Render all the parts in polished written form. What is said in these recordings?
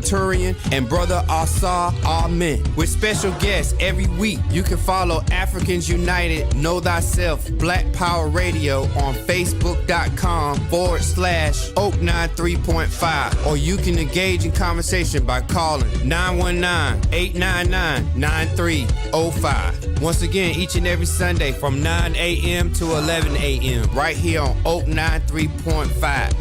Turian and Brother Ausar, all men. With special guests every week. You can follow Africans United, Know Thyself, Black Power Radio on Facebook.com/Oak 93.5. Or you can engage in conversation by calling 919-899-9305. Once again, each and every Sunday from 9 a.m. to 11 a.m. right here on Oak 93.5.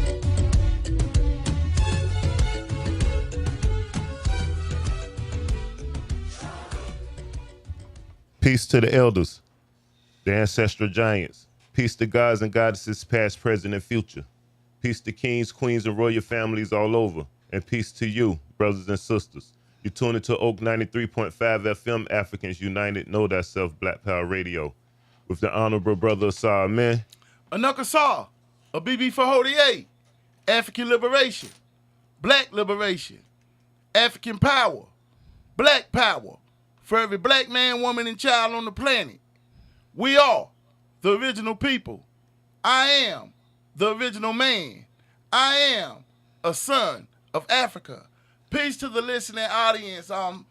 Peace to the elders, the ancestral giants. Peace to gods and goddesses past, present, and future. Peace to kings, queens, and royal families all over. And peace to you, brothers and sisters. You tune into Oak 93.5 FM, Africans United, Know Thyself, Black Power Radio. With the Honorable Brother Ausar, man. Anunka Saw, a BB for Hodier, African liberation, black liberation, African power, black power. For every black man, woman, and child on the planet. We are the original people. I am the original man. I am a son of Africa. Peace to the listening audience. I'm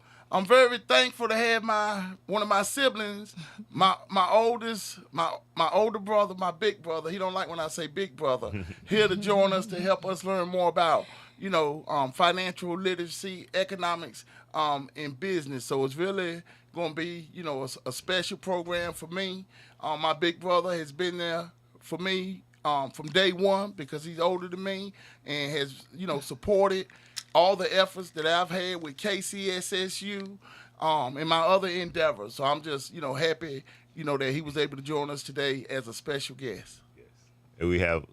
very thankful to have one of my siblings, my older brother, my big brother. He don't like when I say big brother. Here to join us to help us learn more about financial literacy, economics, in business. So it's really going to be, a special program for me. My big brother has been there for me from day one because he's older than me and has, supported all the efforts that I've had with KCSSU and my other endeavors. So I'm just, happy, that he was able to join us today as a special guest. Yes. And we have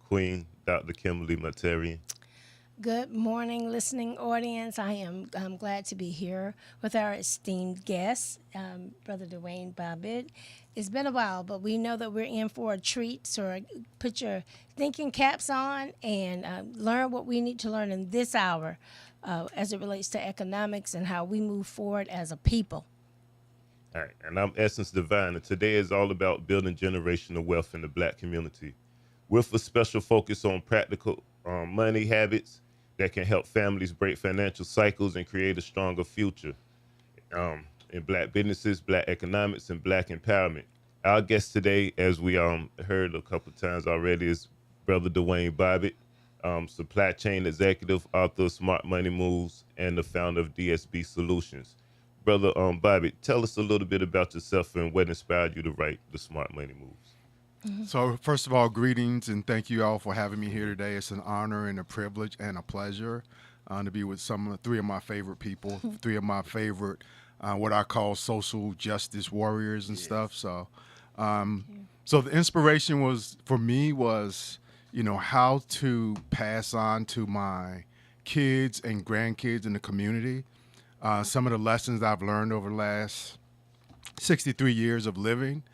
Queen Dr. Kimberly Materian. Good morning, listening audience. I'm glad to be here with our esteemed guest, Brother Dwayne Bobbitt. It's been a while, but we know that we're in for a treat. So put your thinking caps on and learn what we need to learn in this hour as it relates to economics and how we move forward as a people. All right, and I'm Essence Divine, and today is all about building generational wealth in the Black community, with a special focus on practical money habits that can help families break financial cycles and create a stronger future in Black businesses, Black economics, and Black empowerment. Our guest today, as we heard a couple of times already, is Brother Dwayne Bobbitt, supply chain executive, author of Smart Money Moves, and the founder of DSB Solutions. Brother Bobbitt, tell us a little bit about yourself and what inspired you to write the Smart Money Moves. So first of all, greetings and thank you all for having me here today. It's an honor and a privilege and a pleasure to be with three of my favorite people, three of my favorite, what I call social justice warriors and stuff. So, so the inspiration was how to pass on to my kids and grandkids in the community some of the lessons I've learned over the last 63 years of living,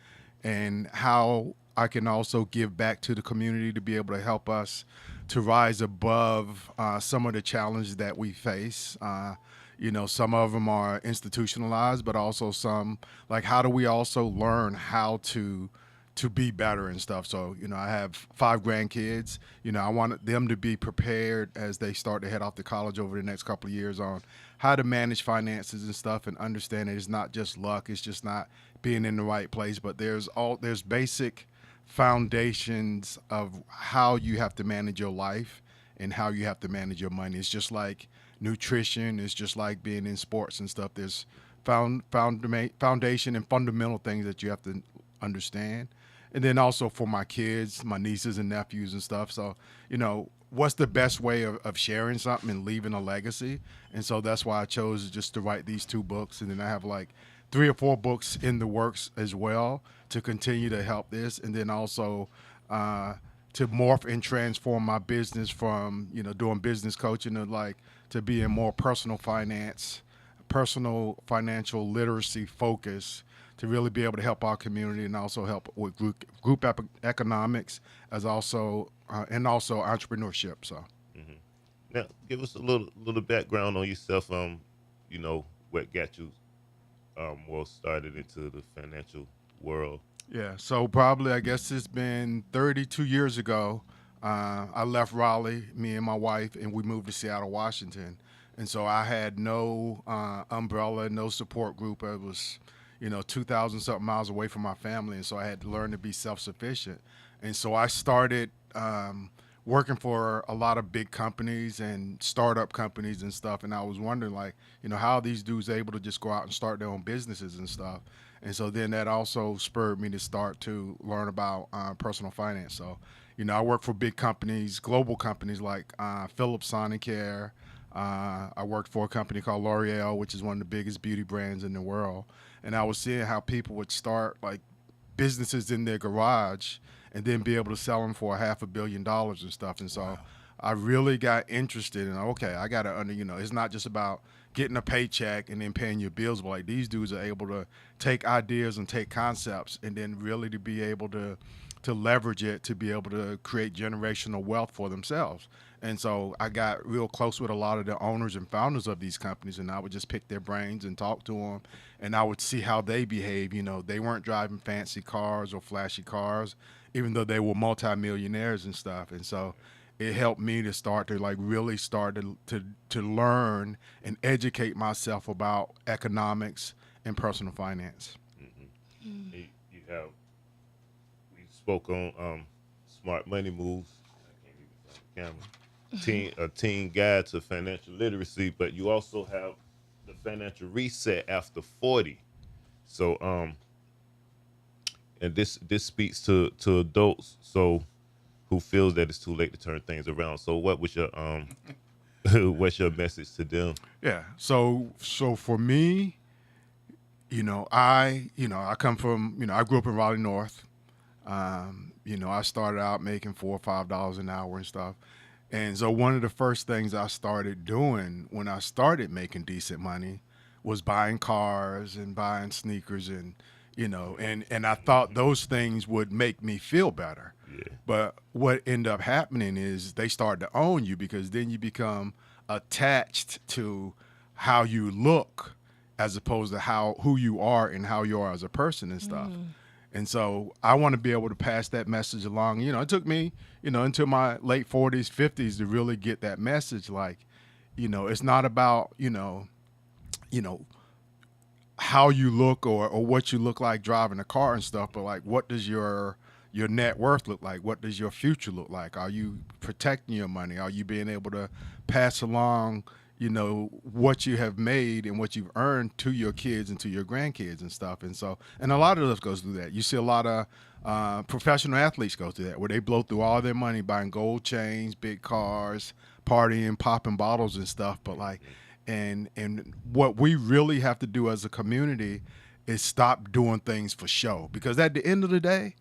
and how I can also give back to the community to be able to help us to rise above some of the challenges that we face. Some of them are institutionalized, but also some, like, how do we also learn how to be better and stuff. So, I have 5 grandkids. I want them to be prepared as they start to head off to college over the next couple of years on how to manage finances and stuff, and understand that it's not just luck. It's just not being in the right place, but there's basic foundations of how you have to manage your life and how you have to manage your money. It's just like nutrition. It's just like being in sports and stuff. There's foundation and fundamental things that you have to understand. And then also for my kids, my nieces and nephews and stuff. So, what's the best way of sharing something and leaving a legacy? And so that's why I chose just to write these 2 books. And then I have like 3 or 4 books in the works as well to continue to help this. And then also to morph and transform my business from, doing business coaching to being more personal financial literacy focus, to really be able to help our community and also help with group economics as also and also entrepreneurship. So, Now, give us a little background on yourself. What got you more started into the financial world? Yeah, so probably I guess it's been 32 years ago. I left Raleigh, me and my wife, and we moved to Seattle, Washington. And so I had no umbrella, no support group. I was, 2,000 something miles away from my family. And so I had to learn to be self-sufficient. And so I started working for a lot of big companies and startup companies and stuff. And I was wondering, like, how are these dudes able to just go out and start their own businesses and stuff? And so then that also spurred me to start to learn about personal finance. So, I work for big companies, global companies like Philips Sonicare. I worked for a company called L'Oreal, which is one of the biggest beauty brands in the world. And I was seeing how people would start like businesses in their garage and then be able to sell them for $500 million and stuff. And so I really got interested in, okay, I got to, it's not just about getting a paycheck and then paying your bills, but like these dudes are able to take ideas and take concepts and then really to be able to leverage it to be able to create generational wealth for themselves. And so I got real close with a lot of the owners and founders of these companies, and I would just pick their brains and talk to them, and I would see how they behave. They weren't driving fancy cars or flashy cars, even though they were multimillionaires and stuff. And so it helped me to start to like really start to learn and educate myself about economics and personal finance. Mm-hmm. You have, we spoke on smart money moves. I can't even find the camera. A teen guide to financial literacy, but you also have the financial reset after 40. So and this speaks to adults so who feels that it's too late to turn things around. So what was your what's your message to them? Yeah. So for me, I come from, I grew up in Raleigh North. I started out making $4 or $5 an hour and stuff. And so one of the first things I started doing when I started making decent money was buying cars and buying sneakers and, and I thought those things would make me feel better. Yeah. But what ended up happening is they start to own you because then you become attached to how you look as opposed to who you are and how you are as a person and stuff. And so I want to be able to pass that message along. It took me, into my late 40s, 50s to really get that message. Like, it's not about, how you look or what you look like driving a car and stuff, but like, what does your net worth look like? What does your future look like? Are you protecting your money? Are you being able to pass along, what you have made and what you've earned to your kids and to your grandkids and stuff? And so, and a lot of us goes through that. You see a lot of professional athletes go through that, where they blow through all their money buying gold chains, big cars, partying, popping bottles and stuff. But like, and what we really have to do as a community is stop doing things for show. Because at the end of the day,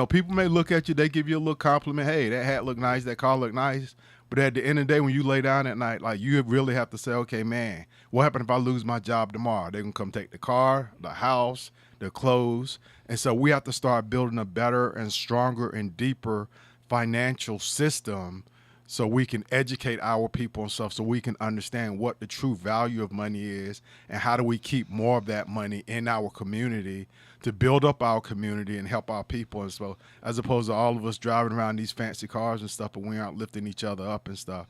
people may look at you, they give you a little compliment. Hey, that hat look nice, that car look nice. But at the end of the day, when you lay down at night, like you really have to say, okay, man, what happens if I lose my job tomorrow? They're going to come take the car, the house, the clothes. And so we have to start building a better and stronger and deeper financial system so we can educate our people and stuff, so we can understand what the true value of money is and how do we keep more of that money in our community to build up our community and help our people. And so as opposed to all of us driving around these fancy cars and stuff, but we aren't lifting each other up and stuff.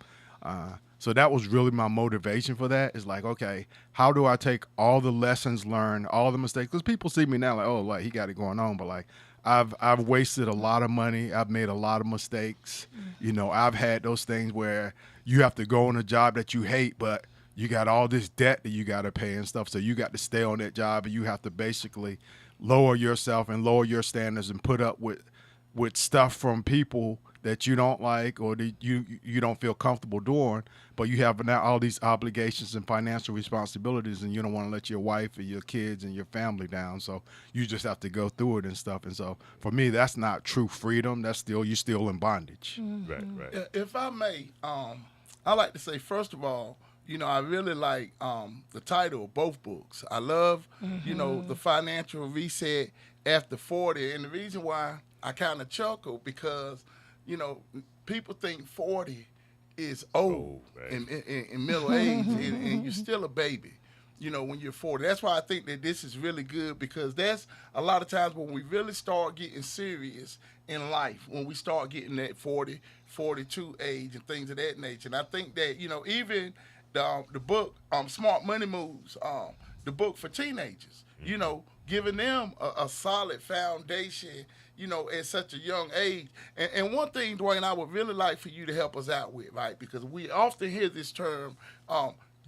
So that was really my motivation for that, is like, okay, how do I take all the lessons learned, all the mistakes? Because people see me now like, oh, like he got it going on, but like I've wasted a lot of money. I've made a lot of mistakes. I've had those things where you have to go on a job that you hate, but you got all this debt that you got to pay and stuff. So you got to stay on that job, and you have to basically lower yourself and lower your standards and put up with stuff from people that you don't like or that you don't feel comfortable doing, but you have now all these obligations and financial responsibilities, and you don't want to let your wife and your kids and your family down. So you just have to go through it and stuff. And so for me, that's not true freedom. That's you're still in bondage. Right. If I may, I like to say, first of all, I really like the title of both books. I love, the financial reset after 40. And the reason why I kind of chuckle because, people think 40 is old in middle age, and you're still a baby, when you're 40. That's why I think that this is really good, because that's a lot of times when we really start getting serious in life, when we start getting that 40, 42 age and things of that nature. And I think that, even the book Smart Money Moves, the book for teenagers. You know, giving them a solid foundation. You know, at such a young age. And one thing, Dwayne, I would really like for you to help us out with, right? Because we often hear this term,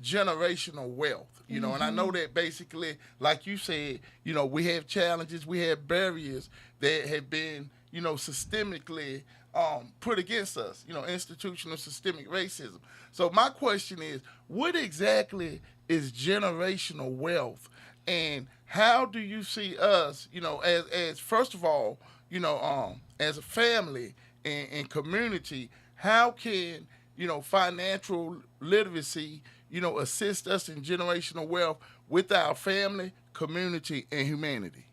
generational wealth, you know, and I know that basically, like you said, you know, we have challenges, we have barriers that have been, you know, systemically put against us, you know, institutional systemic racism. So my question is, what exactly is generational wealth, and how do you see us, you know, as first of all, you know, as a family and community, how can, you know, financial literacy, you know, assist us in generational wealth with our family, community, and humanity?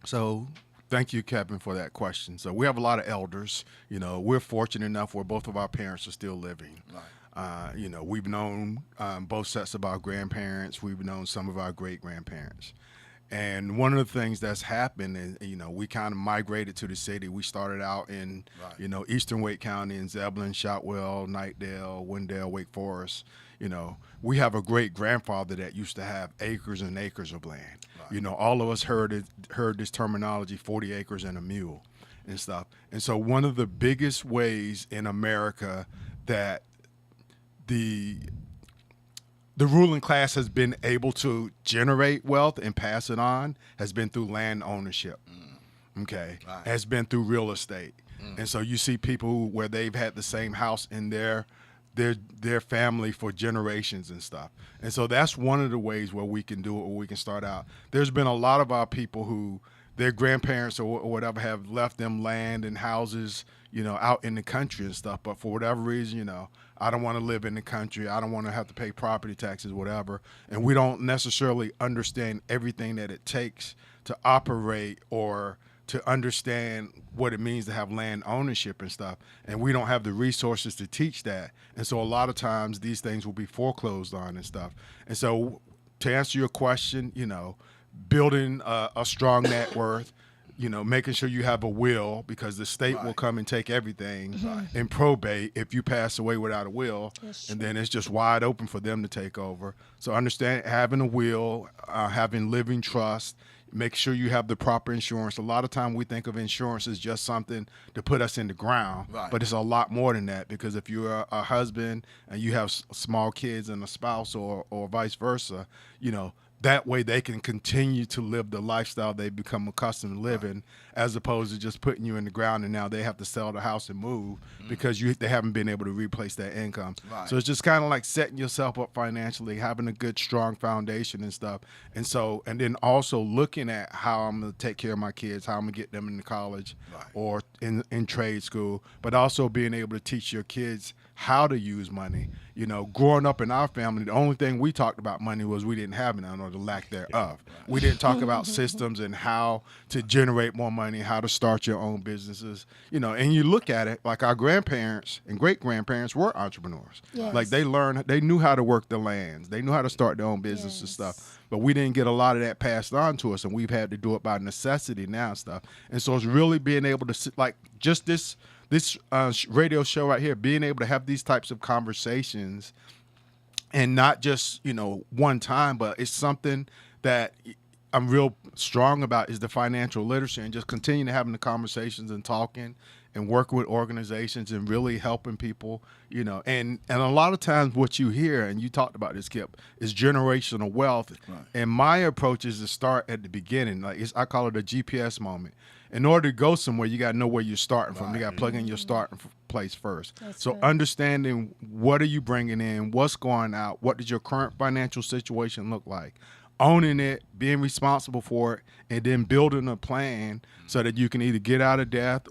So thank you, Kevin, for that question. So we have a lot of elders. You know, we're fortunate enough where both of our parents are still living. Right. You know, we've known both sets of our grandparents. We've known some of our great grandparents. And one of the things that's happened is, you know, we kind of migrated to the city. We started out in, you know, Eastern Wake County in Zebulon, Shotwell, Knightdale, Wendell, Wake Forest. You know, we have a great grandfather that used to have acres and acres of land. Right. You know, all of us heard this terminology, 40 acres and a mule and stuff. And so one of the biggest ways in America that the ruling class has been able to generate wealth and pass it on has been through land ownership. Okay, right. Has been through real estate. And so you see people where they've had the same house in their family for generations and stuff. And so that's one of the ways where we can do it, where we can start out. There's been a lot of our people who their grandparents or whatever have left them land and houses, you know, out in the country and stuff. But for whatever reason, you know, I don't want to live in the country. I don't want to have to pay property taxes, whatever. And we don't necessarily understand everything that it takes to operate or to understand what it means to have land ownership and stuff. And we don't have the resources to teach that. And so a lot of times these things will be foreclosed on and stuff. And so to answer your question, you know, building a strong net worth, you know, making sure you have a will, because the state will come and take everything in probate if you pass away without a will, and then it's just wide open for them to take over. So understand having a will, having living trust, make sure you have the proper insurance. A lot of time we think of insurance as just something to put us in the ground, but it's a lot more than that, because if you're a husband and you have small kids and a spouse or vice versa, you know, that way they can continue to live the lifestyle they become accustomed to living, as opposed to just putting you in the ground and now they have to sell the house and move because they haven't been able to replace that income. So it's just kind of like setting yourself up financially, having a good, strong foundation and stuff. And so, and then also looking at how I'm going to take care of my kids, how I'm going to get them into college or in trade school, but also being able to teach your kids how to use money. You know, growing up in our family, the only thing we talked about money was we didn't have none, or the lack thereof. We didn't talk about systems and how to generate more money, how to start your own businesses. You know, and you look at it like our grandparents and great grandparents were entrepreneurs. Like they knew how to work the lands, they knew how to start their own business and stuff. But we didn't get a lot of that passed on to us, and we've had to do it by necessity now and stuff. And so it's really being able to sit, like just this radio show right here, being able to have these types of conversations, and not just, you know, one time, but it's something that I'm real strong about, is the financial literacy, and just continuing to having the conversations and talking and working with organizations and really helping people, you know. And a lot of times what you hear, and you talked about this, Kip, is generational wealth. And my approach is to start at the beginning. Like I call it a GPS moment. In order to go somewhere, you got to know where you're starting from. You got to plug in your starting place first. Understanding what are you bringing in, what's going out, what does your current financial situation look like, owning it, being responsible for it, and then building a plan so that you can either get out of debt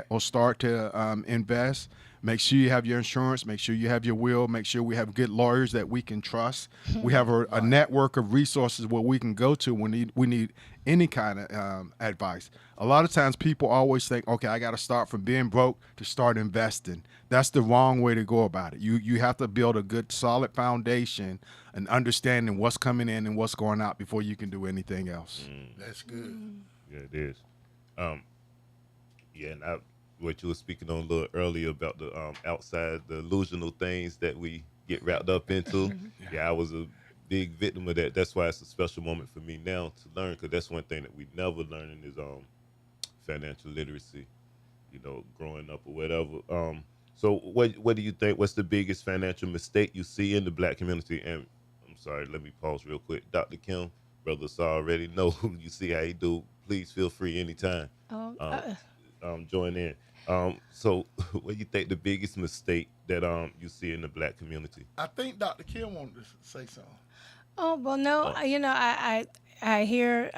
or start to invest. Make sure you have your insurance. Make sure you have your will. Make sure we have good lawyers that we can trust. We have a network of resources where we can go to when we need any kind of advice. A lot of times people always think, okay, I got to start from being broke to start investing. That's the wrong way to go about it. You have to build a good, solid foundation and understanding what's coming in and what's going out before you can do anything else. That's good. Yeah, it is. And what you were speaking on a little earlier about the outside, the illusional things that we get wrapped up into. Yeah, I was a big victim of that. That's why it's a special moment for me now to learn, because that's one thing that we never learn is financial literacy, growing up or whatever. So what do you think? What's the biggest financial mistake you see in the Black community? And I'm sorry, let me pause real quick. Dr. Kim, Brother Ausar already know you see how he do. Please feel free anytime. Join in. So what do you think the biggest mistake that you see in the Black community? I think Dr. Kim wanted to say something. Oh, well, no, I hear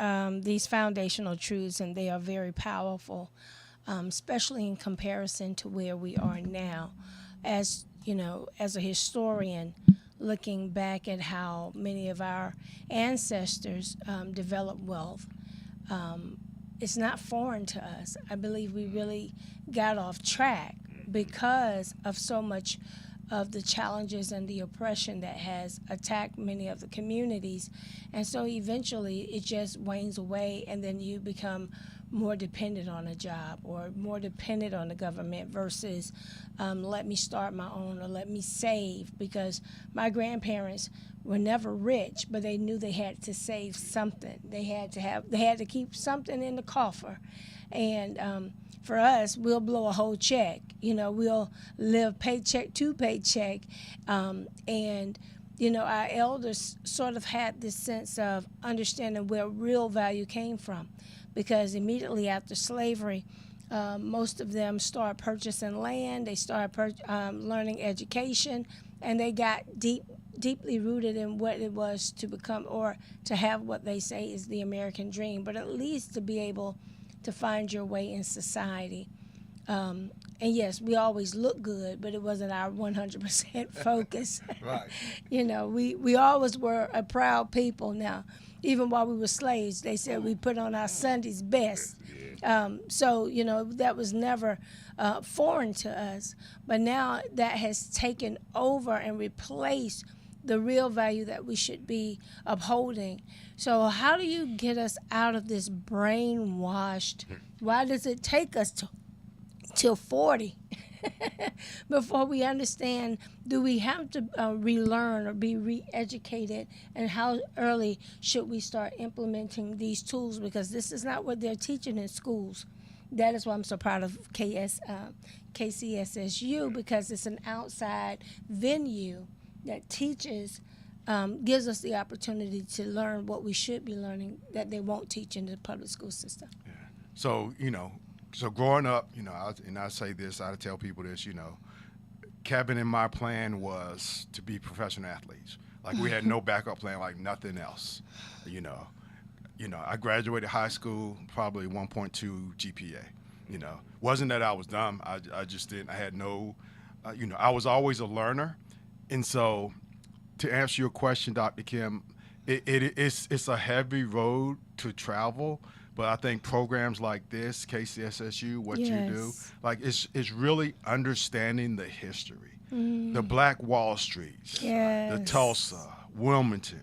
these foundational truths, and they are very powerful, especially in comparison to where we are now. As as a historian, looking back at how many of our ancestors developed wealth, it's not foreign to us. I believe we really got off track because of so much of the challenges and the oppression that has attacked many of the communities. And so eventually it just wanes away, and then you become more dependent on a job or more dependent on the government versus let me start my own or let me save, because my grandparents were never rich, but they knew they had to save something. They had to keep something in the coffer. And for us, we'll blow a whole check. We'll live paycheck to paycheck. And our elders sort of had this sense of understanding where real value came from, because immediately after slavery, most of them started purchasing land. They started learning education, and they got deeply rooted in what it was to become, or to have what they say is the American dream, but at least to be able to find your way in society. And yes, we always look good, but it wasn't our 100% focus. Right. We always were a proud people. Now, even while we were slaves, they said we put on our Sunday's best. So, that was never foreign to us. But now that has taken over and replaced the real value that we should be upholding. So how do you get us out of this brainwashed? Why does it take us till 40 before we understand? Do we have to relearn or be re-educated? And how early should we start implementing these tools? Because this is not what they're teaching in schools. That is why I'm so proud of KCSSU, because it's an outside venue that teaches, gives us the opportunity to learn what we should be learning that they won't teach in the public school system. Yeah. So, so growing up, I say this, I tell people this, Kevin and my plan was to be professional athletes. Like, we had no backup plan, like nothing else, I graduated high school, probably 1.2 GPA, Wasn't that I was dumb. I just didn't, I had no, I was always a learner. And so, to answer your question, Dr. Kim, it's a heavy road to travel, but I think programs like this, KCSSU, what you do, like it's really understanding the history, the Black Wall Streets, the Tulsa, Wilmington,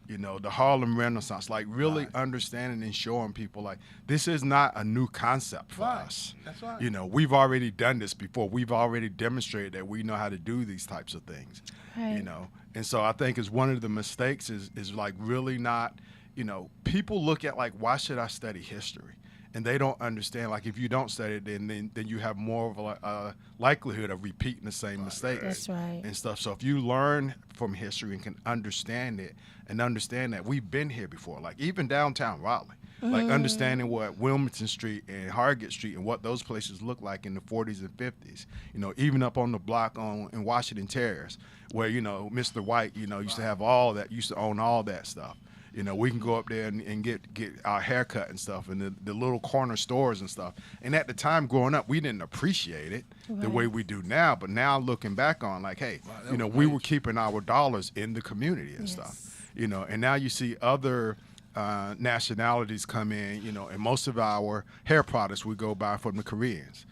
the Harlem Renaissance, like really understanding and showing people like this is not a new concept for us. That's right. We've already done this before. We've already demonstrated that we know how to do these types of things. Right. And so I think it's one of the mistakes is like really not, people look at like, why should I study history? And they don't understand, like, if you don't study it, then you have more of a likelihood of repeating the same mistakes. That's right. And stuff. So if you learn from history and can understand it and understand that we've been here before, like even downtown Raleigh, like understanding what Wilmington Street and Hargett Street and what those places look like in the 40s and 50s, even up on the block in Washington Terrace, where, Mr. White, used to have all that, used to own all that stuff. We can go up there and get our hair cut and stuff, and the little corner stores and stuff. And at the time growing up, we didn't appreciate it the way we do now. But now looking back on, like, hey, we were keeping our dollars in the community and stuff. And now you see other nationalities come in, and most of our hair products we go buy from the Koreans,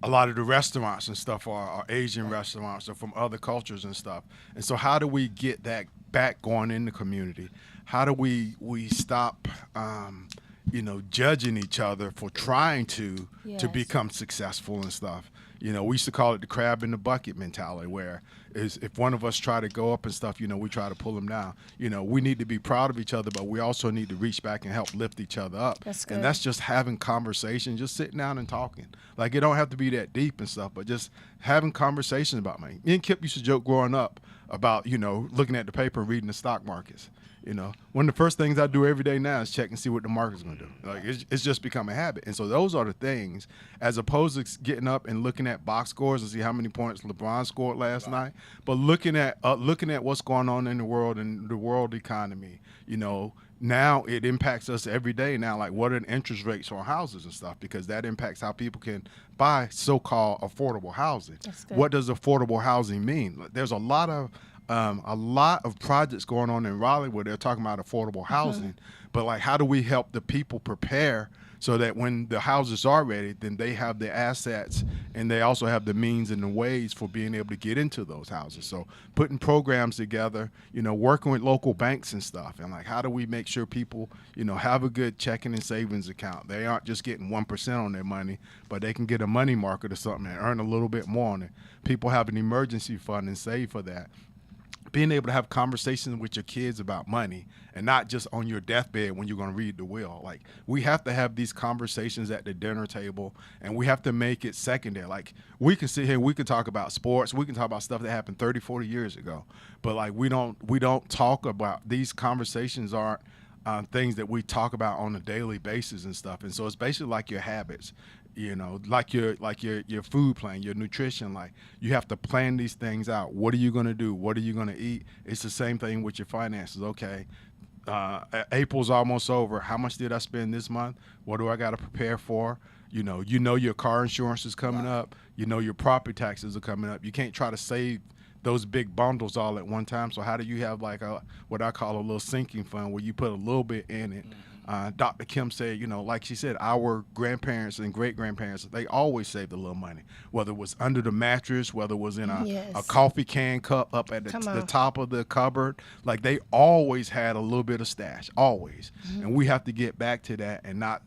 a lot of the restaurants and stuff are Asian restaurants or from other cultures and stuff. And so how do we get that back going in the community? How do we stop, judging each other for trying to Yes. become successful and stuff. We used to call it the crab in the bucket mentality, where is if one of us try to go up and stuff, we try to pull them down. We need to be proud of each other, but we also need to reach back and help lift each other up. That's good. And that's just having conversation, just sitting down and talking. Like, it don't have to be that deep and stuff, but just having conversations about money. Me and Kip used to joke growing up about, looking at the paper and reading the stock markets. One of the first things I do every day now is check and see what the market's going to do. Like, it's just become a habit. And so those are the things, as opposed to getting up and looking at box scores and see how many points LeBron scored last night, but looking at what's going on in the world and the world economy. Now it impacts us every day now, like what are the interest rates on houses and stuff, because that impacts how people can buy so-called affordable housing. That's good. What does affordable housing mean? There's a lot of projects going on in Raleigh where they're talking about affordable housing, but like, how do we help the people prepare so that when the houses are ready, then they have the assets and they also have the means and the ways for being able to get into those houses. So putting programs together, working with local banks and stuff, and like, how do we make sure people, have a good checking and savings account? They aren't just getting 1% on their money, but they can get a money market or something and earn a little bit more on it. People have an emergency fund and save for that. Being able to have conversations with your kids about money and not just on your deathbed when you're going to read the will. Like, we have to have these conversations at the dinner table, and we have to make it secondary. Like, we can sit here, we can talk about sports, we can talk about stuff that happened 30, 40 years ago, but like, we don't talk about, these conversations aren't things that we talk about on a daily basis and stuff. And so it's basically like your habits. Like your food plan, your nutrition. Like, you have to plan these things out. What are you going to do? What are you going to eat? It's the same thing with your finances. Okay, April's almost over. How much did I spend this month? What do I got to prepare for? Your car insurance is coming up. Your property taxes are coming up. You can't try to save those big bundles all at one time. So how do you have like what I call a little sinking fund where you put a little bit in it? Dr. Kim said, like she said, our grandparents and great-grandparents, they always saved a little money, whether it was under the mattress, whether it was in a coffee can cup up at the top of the cupboard. Like, they always had a little bit of stash, always. And we have to get back to that and not,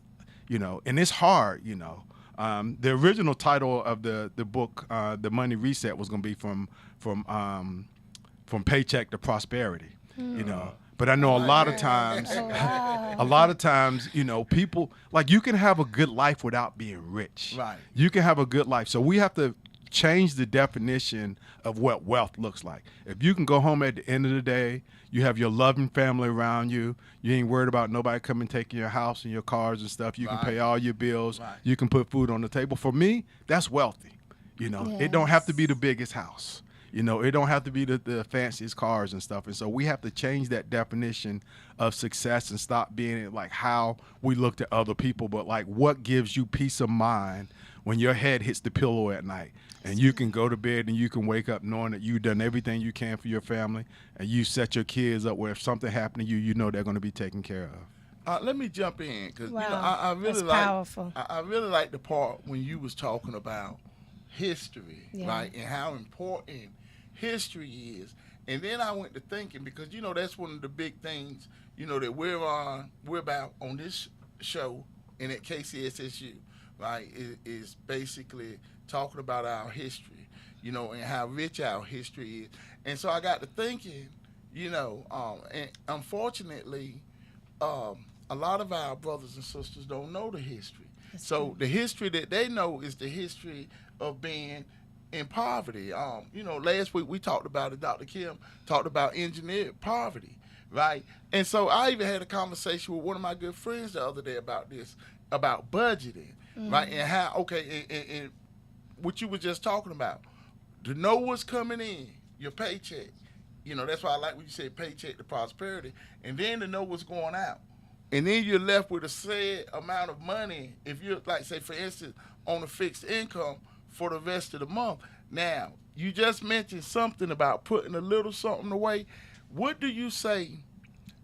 and it's hard, The original title of the book, The Money Reset, was going to be from paycheck to prosperity, But I know a lot of times, people, like, you can have a good life without being rich. Right. You can have a good life. So we have to change the definition of what wealth looks like. If you can go home at the end of the day, you have your loving family around you, you ain't worried about nobody coming taking your house and your cars and stuff. You can pay all your bills. Right. You can put food on the table. For me, that's wealthy. It don't have to be the biggest house. It don't have to be the fanciest cars and stuff. And so we have to change that definition of success and stop being like how we look at other people, but like, what gives you peace of mind when your head hits the pillow at night and you can go to bed and you can wake up knowing that you've done everything you can for your family and you set your kids up where if something happened to you, they're going to be taken care of. Let me jump in because Wow. I really That's powerful. I really like the part when you was talking about history, right, and how important history is. And then I went to thinking, because that's one of the big things that we're about on this show and at KCSSU, right, is basically talking about our history, and how rich our history is. And so I got to thinking, and unfortunately, a lot of our brothers and sisters don't know the history. So the history that they know is the history of being in poverty. Last week we talked about it. Dr. Kim talked about engineered poverty, right? And so I even had a conversation with one of my good friends the other day about this, about budgeting, right? And how, and what you were just talking about, to know what's coming in, your paycheck. That's why I like when you say paycheck to prosperity, and then to know what's going out. And then you're left with a set amount of money, if you're, like, say, for instance, on a fixed income, for the rest of the month. Now, you just mentioned something about putting a little something away. What do you say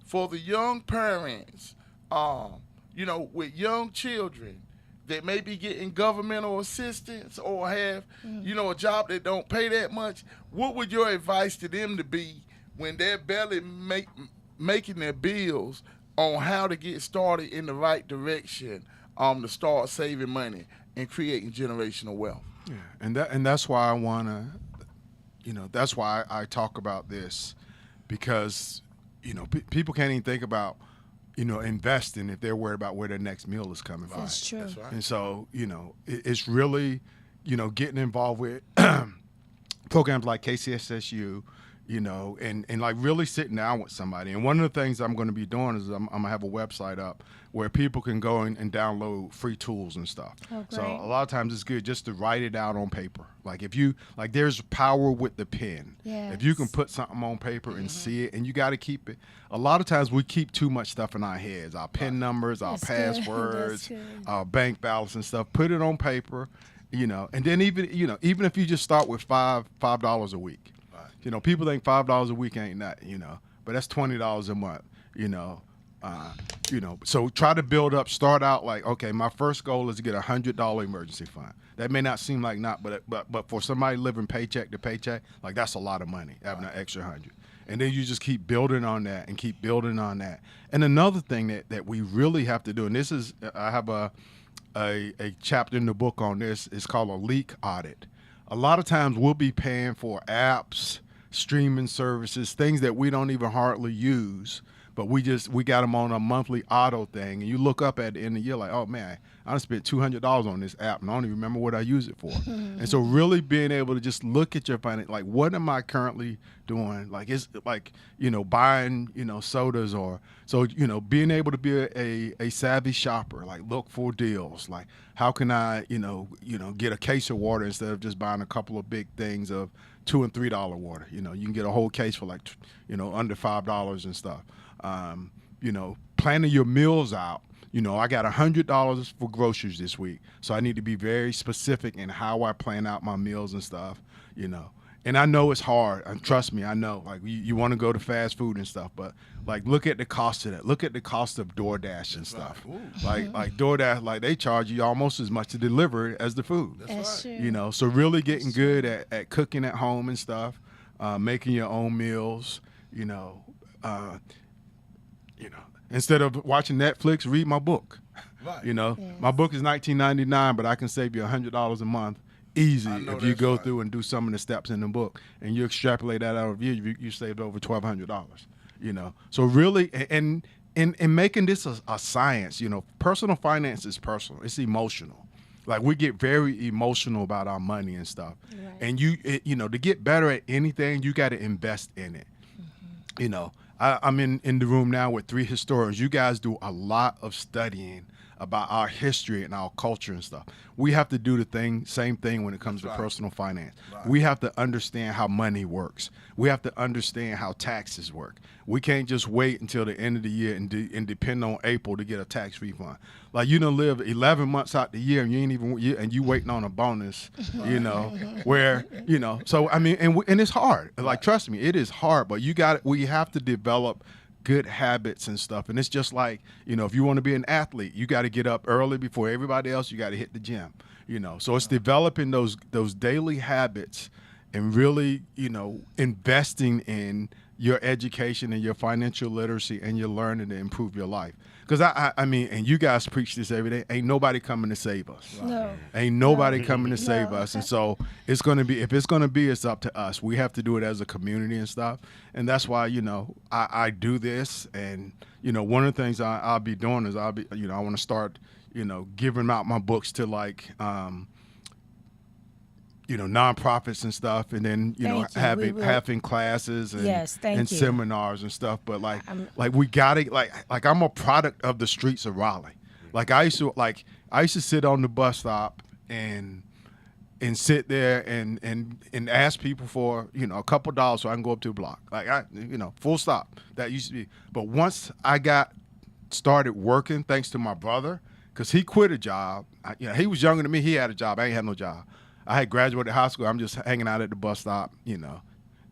for the young parents, with young children that may be getting governmental assistance or have, a job that don't pay that much? What would your advice to them to be when they're barely making their bills on how to get started in the right direction, to start saving money and creating generational wealth. Yeah, and that's why I wanna, that's why I talk about this, because people can't even think about investing if they're worried about where their next meal is coming from. That's true. That's right. And so it's really getting involved with programs like KCSSU, and like really sitting down with somebody. And one of the things I'm going to be doing is I'm going to have a website up where people can go and download free tools and stuff. Oh, so great. a lot of times it's good just to write it out on paper. Like there's power with the pen. If you can Yes. put something on paper and see it, and you got to keep it. A lot of times we keep too much stuff in our heads, our PIN numbers, our That's good. passwords, That's good. our bank balance and stuff. Put it on paper, and then even if you just start with $5 a week. People think $5 a week ain't nothing, but that's $20 a month, So try to build up. Start out like, okay, my first goal is to get $100 emergency fund. That may not seem like not, but for somebody living paycheck to paycheck, like that's a lot of money having an extra 100. And then you just keep building on that and keep building on that. And another thing that we really have to do, and this is, I have a chapter in the book on this. It's called a leak audit. A lot of times we'll be paying for apps, streaming services, things that we don't even hardly use, but we got them on a monthly auto thing, and you look up at the end of the year like, oh man, I done spent $200 on this app and I don't even remember what I use it for. And so really being able to just look at your finance, like what am I currently doing? Like it's like, buying, sodas, or so, being able to be a savvy shopper, like look for deals, like how can I, get a case of water instead of just buying a couple of big things of $2 and $3 water. You can get a whole case for like, under $5 and stuff. Planning your meals out. I got $100 for groceries this week, so I need to be very specific in how I plan out my meals and stuff. And I know it's hard. And trust me, I know. Like you want to go to fast food and stuff, but like look at the cost of that. Look at the cost of DoorDash and stuff. Like DoorDash, like they charge you almost as much to deliver it as the food. That's true. So really getting good at cooking at home and stuff, making your own meals. Instead of watching Netflix, read my book. Right. Yes. My book is $19.99, but I can save you $100 a month easy I know if you that's go right. through and do some of the steps in the book, and you extrapolate that out of you saved over $1,200. So really, and making this a science. Personal finance is personal. It's emotional. Like we get very emotional about our money and stuff, Right. and to get better at anything, you got to invest in it. I'm in the room now with 3 historians. You guys do a lot of studying about our history and our culture and stuff. We have to do the same thing when it comes to personal finance. Right. We have to understand how money works. We have to understand how taxes work. We can't just wait until the end of the year and depend on April to get a tax refund. Like you done live 11 months out the year and you waiting on a bonus, where, so I mean, and it's hard. Like, trust me, it is hard, but we have to develop good habits and stuff. And it's just like, if you want to be an athlete, you got to get up early before everybody else. You got to hit the gym, So it's developing those daily habits and really, investing in your education and your financial literacy and your learning to improve your life. Because I mean, and you guys preach this every day, ain't nobody coming to save us. No. Ain't nobody coming to save No. us. And so it's going to be, if it's going to be, it's up to us. We have to do it as a community and stuff. And that's why, I do this. And, one of the things I'll be doing is I want to start, giving out my books to like, nonprofits and stuff, and then Thank you. having classes and, Yes, thank and you. seminars and stuff. But like we gotta like I'm a product of the streets of Raleigh. Like I used to sit on the bus stop and sit there and ask people for a couple dollars so I can go up to the block. Like full stop. That used to be. But once I got started working, thanks to my brother, because he quit a job. He was younger than me. He had a job. I ain't had no job. I had graduated high school. I'm just hanging out at the bus stop,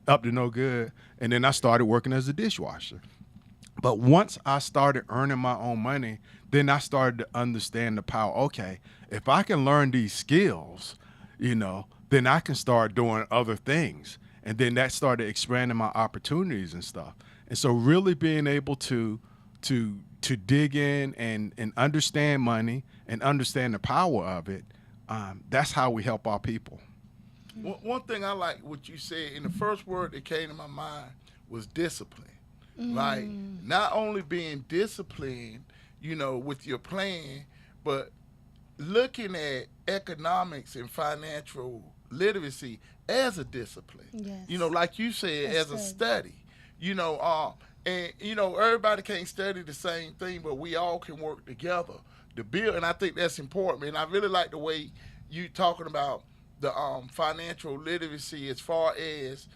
up to no good. And then I started working as a dishwasher. But once I started earning my own money, then I started to understand the power. Okay, if I can learn these skills, then I can start doing other things. And then that started expanding my opportunities and stuff. And so really being able to to dig in and understand money and understand the power of it, that's how we help our people. One thing I like what you said, and the first word that came to my mind was discipline. Like, not only being disciplined, with your plan, but looking at economics and financial literacy as a discipline. Yes. Like you said, That's as a good. study. And everybody can't study the same thing, but we all can work together to build. And I think that's important. And I really like the way you talking about the financial literacy as far as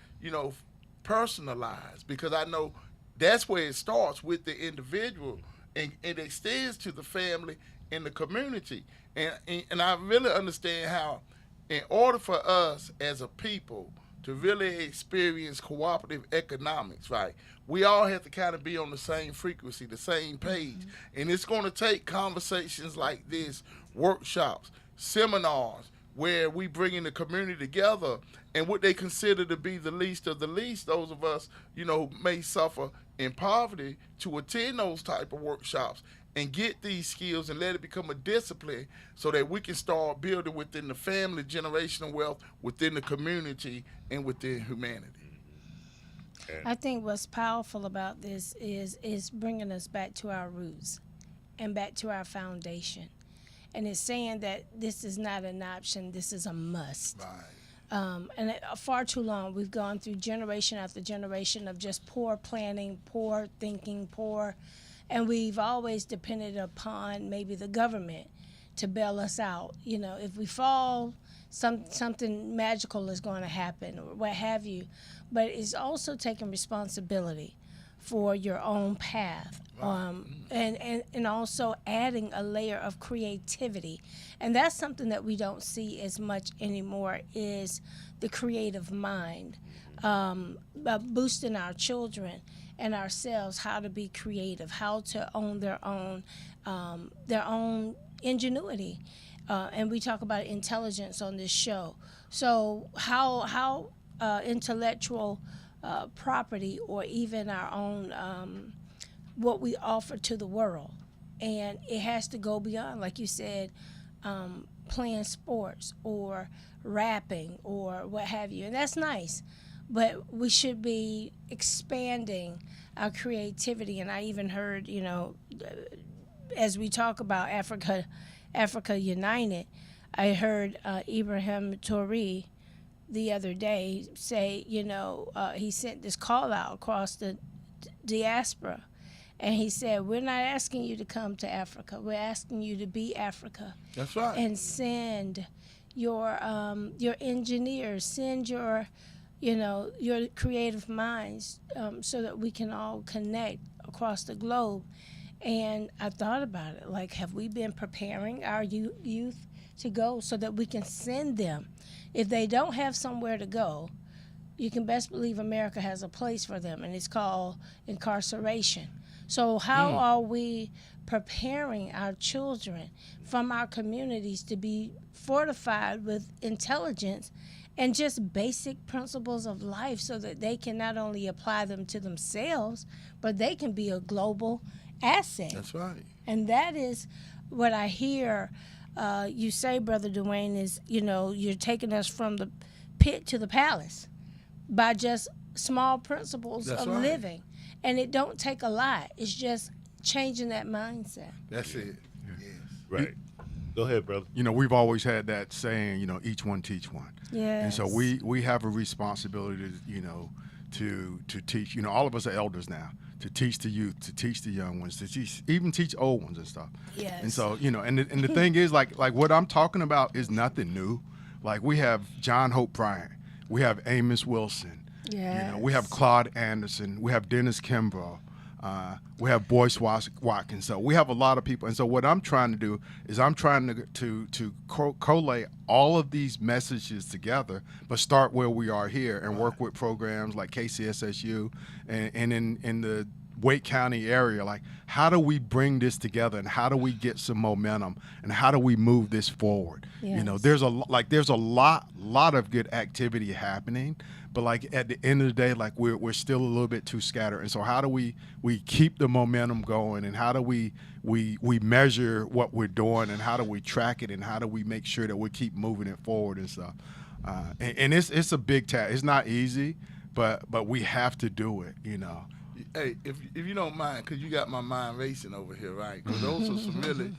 personalized, because I know that's where it starts with the individual and it extends to the family and the community. And I really understand how, in order for us as a people to really experience cooperative economics, right, we all have to kind of be on the same frequency, the same page. And it's going to take conversations like this, workshops, seminars, where we bring in the community together and what they consider to be the least of the least, those of us, who may suffer in poverty, to attend those type of workshops and get these skills and let it become a discipline so that we can start building within the family generational wealth, within the community, and within humanity. I think what's powerful about this is bringing us back to our roots and back to our foundation. And it's saying that this is not an option, this is a must. Right. Far too long, we've gone through generation after generation of just poor planning, poor thinking, and we've always depended upon maybe the government to bail us out. If we fall, something magical is going to happen or what have you. But it's also taking responsibility for your own path, and also adding a layer of creativity. And that's something that we don't see as much anymore, is the creative mind, boosting our children and ourselves how to be creative, how to own their own ingenuity. And we talk about intelligence on this show. So how intellectual property, or even our own what we offer to the world, and it has to go beyond, like you said, playing sports or rapping or what have you, and that's nice, but we should be expanding our creativity. And I even heard, as we talk about Africa United, I heard Ibrahim Toure the other day say, he sent this call out across the diaspora, and he said, we're not asking you to come to Africa, we're asking you to be Africa. That's right. And send your engineers, send your creative minds, so that we can all connect across the globe. And I thought about it, like, have we been preparing our youth to go so that we can send them? If they don't have somewhere to go, you can best believe America has a place for them, and it's called incarceration. So how are we preparing our children from our communities to be fortified with intelligence and just basic principles of life, so that they can not only apply them to themselves, but they can be a global asset? That's right. And that is what I hear you say, Brother Dwayne, is, you're taking us from the pit to the palace by just small principles That's of right. living. And it don't take a lot. It's just changing that mindset. That's it. Yes. Right. Go ahead, brother. We've always had that saying, each one teach one. Yes. And so we have a responsibility, to teach. All of us are elders now, to teach the youth, to teach the young ones, to teach old ones and stuff. Yes. And so, and the thing is, like what I'm talking about is nothing new. Like, we have John Hope Bryant, we have Amos Wilson, Yes. we have Claude Anderson, we have Dennis Kimbrough, we have Boyce Watkins. So we have a lot of people. And so what I'm trying to do is I'm trying to collate all of these messages together, but start where we are here and work with programs like KCSSU and in the Wake County area. Like, how do we bring this together, and how do we get some momentum, and how do we move this forward? You know, Yes. there's a lot of good activity happening, but like at the end of the day, like we're still a little bit too scattered. And so how do we keep the momentum going, and how do we measure what we're doing, and how do we track it, and how do we make sure that we keep moving it forward and stuff? And it's a big task. It's not easy, but we have to do it, you know. Hey, if you don't mind, because you got my mind racing over here, right? Because those are some really,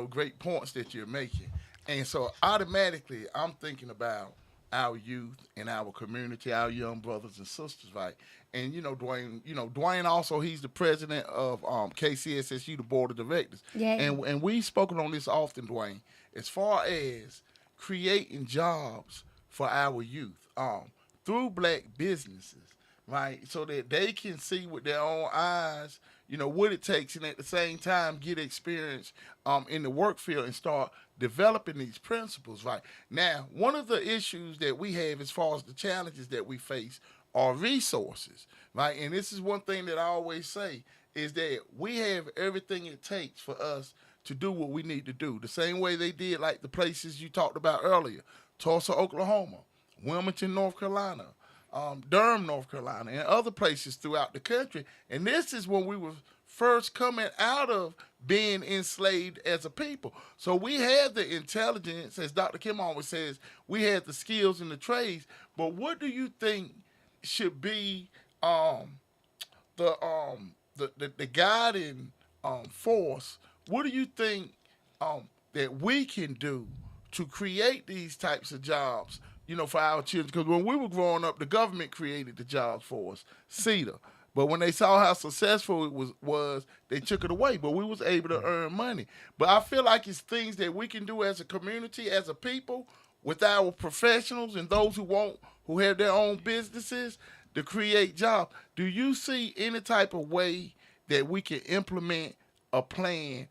great points that you're making. And so automatically, I'm thinking about our youth and our community, our young brothers and sisters, right? And Dwayne also, he's the president of KCSSU, the board of directors. Yeah. And we've spoken on this often, Dwayne, as far as creating jobs for our youth through black businesses, right? So that they can see with their own eyes, what it takes, and at the same time get experience in the work field and start developing these principles, right? Now, one of the issues that we have as far as the challenges that we face are resources, right? And this is one thing that I always say is that we have everything it takes for us to do what we need to do. The same way they did like the places you talked about earlier, Tulsa, Oklahoma, Wilmington, North Carolina, Durham, North Carolina, and other places throughout the country. And this is when we were first coming out of being enslaved as a people. So we had the intelligence, as Dr. Kim always says, we had the skills and the trades. But what do you think should be the guiding force? What do you think that we can do to create these types of jobs, for our children? Because when we were growing up, the government created the jobs for us, CETA. But when they saw how successful it was, they took it away. But we was able to earn money. But I feel like it's things that we can do as a community, as a people, with our professionals and those who have their own businesses to create jobs. Do you see any type of way that we can implement a plan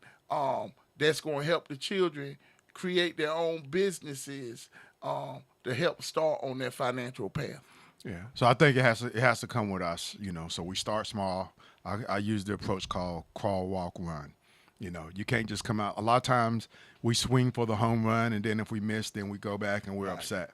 that's going to help the children create their own businesses to help start on their financial path? Yeah. So I think it has to come with us, So we start small. I use the approach called crawl, walk, run. You can't just come out. A lot of times we swing for the home run, and then if we miss, then we go back and we're upset.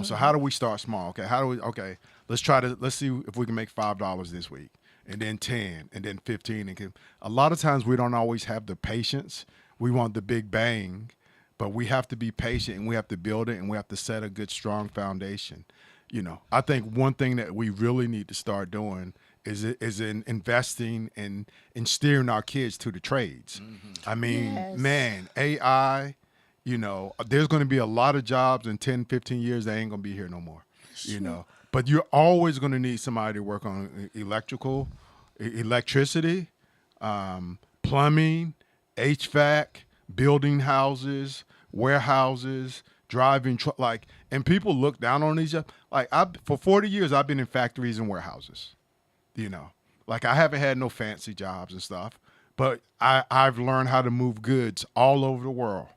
So how do we start small? Okay, let's see if we can make $5 this week, and then 10, and then 15. And a lot of times we don't always have the patience. We want the big bang, but we have to be patient, and we have to build it, and we have to set a good, strong foundation. I think one thing that we really need to start doing is in investing and in steering our kids to the trades. Mm-hmm. I mean, Yes. Man, AI, there's going to be a lot of jobs in 10, 15 years that ain't going to be here no more, But you're always going to need somebody to work on electricity, plumbing, HVAC, building houses, warehouses, driving and people look down on these jobs. For 40 years, I've been in factories and warehouses, I haven't had no fancy jobs and stuff, but I've learned how to move goods all over the world,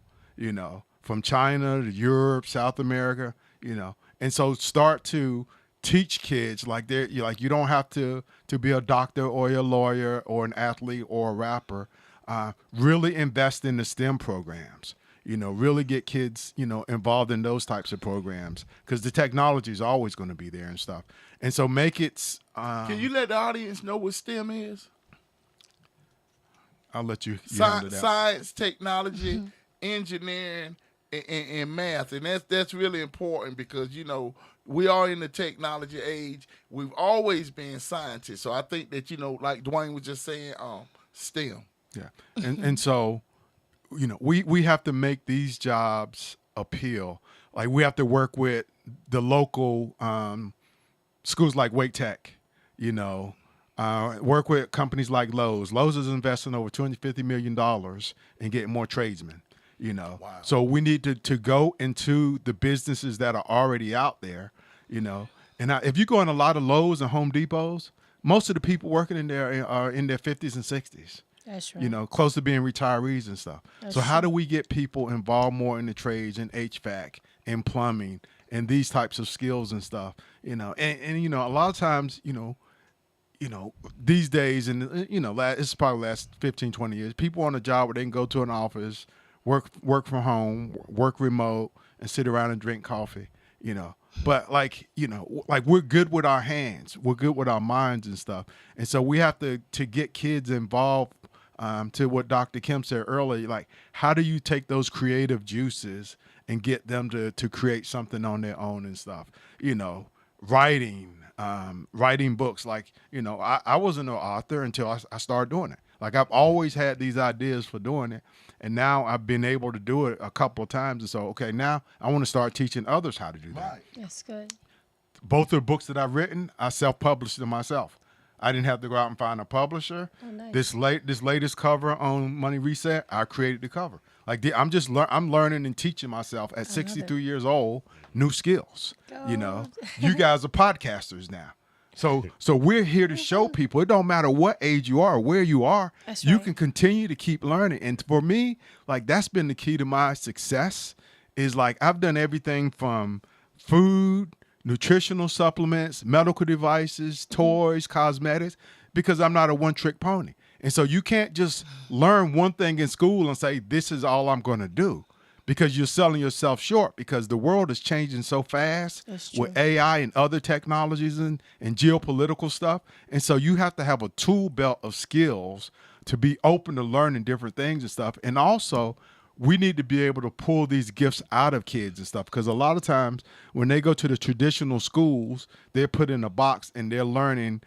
from China to Europe, South America, and so start to teach kids you don't have to be a doctor or a lawyer or an athlete or a rapper. Really invest in the STEM programs. Really get kids, involved in those types of programs, because the technology is always going to be there and stuff. And so make it. Can you let the audience know what STEM is? I'll let you handle that. Science, technology, engineering, and math. And that's really important because, we are in the technology age. We've always been scientists. So I think that, like Dwayne was just saying, STEM. Yeah. And so, we have to make these jobs appeal. We have to work with the local schools like Wake Tech, work with companies like Lowe's. Lowe's is investing over $250 million in getting more tradesmen, Wow. So we need to go into the businesses that are already out there, And if you go in a lot of Lowe's and Home Depots, most of the people working in there are in their 50s and 60s. That's right. Close to being retarees and stuff. So how do we get people involved more in the trades and HVAC and plumbing and these types of skills and stuff? And a lot of times, these days, and it's probably the last 15, 20 years, people on a job where they can go to an office, work from home, work remote, and sit around and drink coffee. But like we're good with our hands, we're good with our minds and stuff, and so we have to get kids involved. To what Dr. Kim said earlier, like how do you take those creative juices and get them to create something on their own and stuff? Writing books. Like I wasn't an author until I started doing it. Like I've always had these ideas for doing it, and now I've been able to do it a couple of times. And so, okay, now I want to start teaching others how to do that. Right. That's good. Both of the books that I've written, I self-published them myself. I didn't have to go out and find a publisher. Oh, nice. This latest cover on Money Reset, I created the cover. Like I'm learning and teaching myself at 63 years old new skills. You guys are podcasters now. So we're here to show people it don't matter what age you are or where you are. That's you right. can continue to keep learning. And for me, like that's been the key to my success is like I've done everything from food, nutritional supplements, medical devices, toys, cosmetics, because I'm not a one-trick pony. And so you can't just learn one thing in school and say, this is all I'm going to do, because you're selling yourself short, because the world is changing so fast with AI and other technologies and geopolitical stuff. And so you have to have a tool belt of skills to be open to learning different things and stuff. And also, we need to be able to pull these gifts out of kids and stuff, because a lot of times when they go to the traditional schools, they're put in a box and they're learning,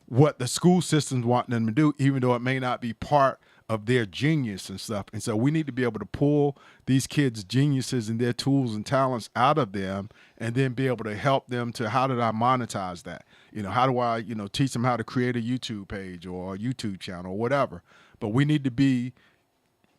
what the school systems want them to do, even though it may not be part of their genius and stuff. And so we need to be able to pull these kids' geniuses and their tools and talents out of them, and then be able to help them to, how did I monetize that? How do I, teach them how to create a YouTube page or a YouTube channel or whatever. But we need to be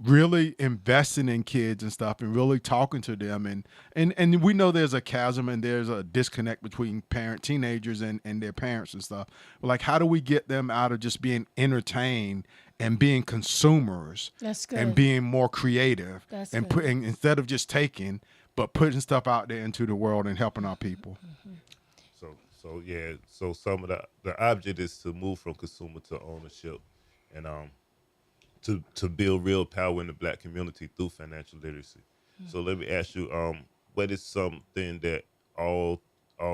really investing in kids and stuff and really talking to them. And we know there's a chasm and there's a disconnect between teenagers and their parents and stuff. But like, how do we get them out of just being entertained and being consumers? That's good. And being more creative. That's and good. putting, instead of just taking, but putting stuff out there into the world and helping our people. So some of the object is to move from consumer to ownership, and to build real power in the Black community through financial literacy. So let me ask you, what is something that all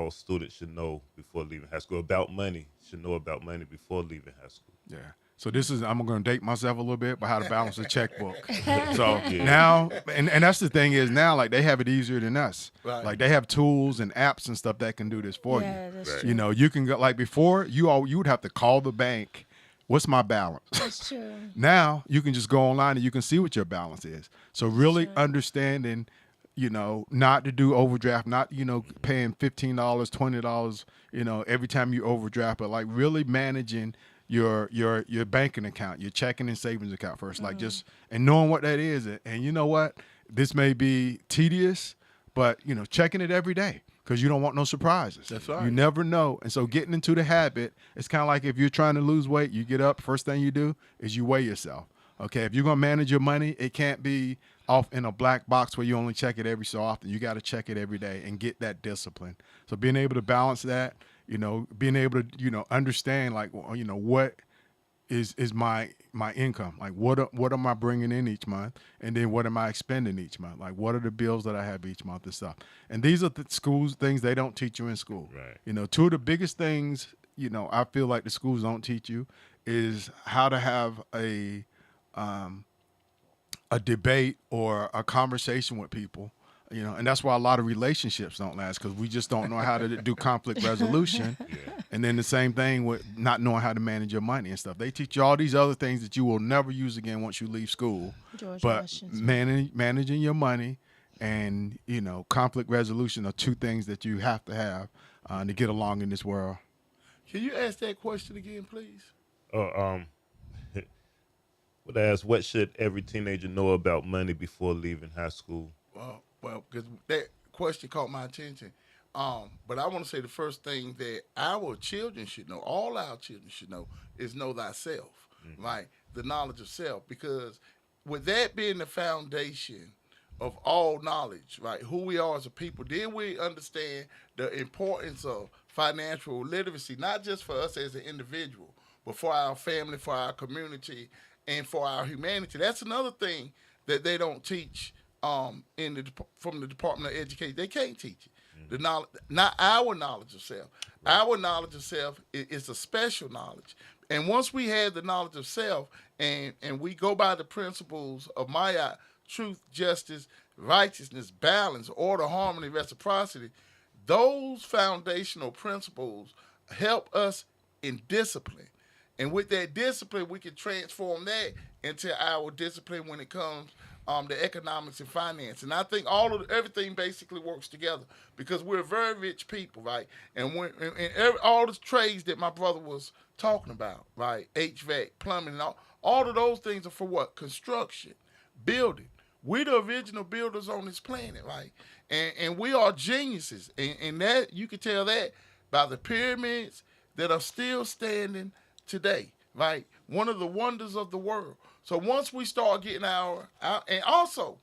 students should know before leaving high school about money? Should know about money before leaving high school. Yeah. So I'm going to date myself a little bit, but how to balance a checkbook. So now, and that's the thing is now, like they have it easier than us. Right. Like they have tools and apps and stuff that can do this for Yeah, you. that's true. You can go, like before, you would have to call the bank. What's my balance? That's true. Now you can just go online and you can see what your balance is. So really understanding, not to do overdraft, not, paying $15, $20, every time you overdraft, but like really managing your banking account, your checking and savings account first, like just, and knowing what that is. And you know what, this may be tedious, but checking it every day, because you don't want no surprises. That's right. You never know. And so getting into the habit, it's kind of like if you're trying to lose weight, you get up, first thing you do is you weigh yourself. Okay, if you're going to manage your money, it can't be off in a black box where you only check it every so often. You got to check it every day and get that discipline. So being able to balance that, being able to, understand like, what is my income? Like what am I bringing in each month? And then what am I expending each month? Like what are the bills that I have each month and stuff? And these are the schools, things they don't teach you in school. Right. Two of the biggest things, I feel like the schools don't teach you is how to have a debate or a conversation with people. And that's why a lot of relationships don't last, because we just don't know how to do conflict resolution. And then the same thing with not knowing how to manage your money and stuff. They teach you all these other things that you will never use again once you leave school. But managing your money and, conflict resolution are two things that you have to have to get along in this world. Can you ask that question again, please? Would I ask, what should every teenager know about money before leaving high school? Well, because that question caught my attention. But I want to say the first thing that our children should know, all our children should know, is know thyself, right? The knowledge of self. Because with that being the foundation of all knowledge, right, who we are as a people, then we understand the importance of financial literacy, not just for us as an individual, but for our family, for our community, and for our humanity. That's another thing that they don't teach from the Department of Education. They can't teach it. The knowledge, not our knowledge of self. Our knowledge of self is a special knowledge. And once we have the knowledge of self, and we go by the principles of Maya, truth, justice, righteousness, balance, order, harmony, reciprocity, those foundational principles help us in discipline. And with that discipline, we can transform that into our discipline when it comes to economics and finance. And I think everything basically works together because we're very rich people, right? And all the trades that my brother was talking about, right? HVAC, plumbing, and all of those things are for what? Construction, building. We're the original builders on this planet, right? And we are geniuses. And that you can tell that by the pyramids that are still standing today, right? One of the wonders of the world. So once we start getting and also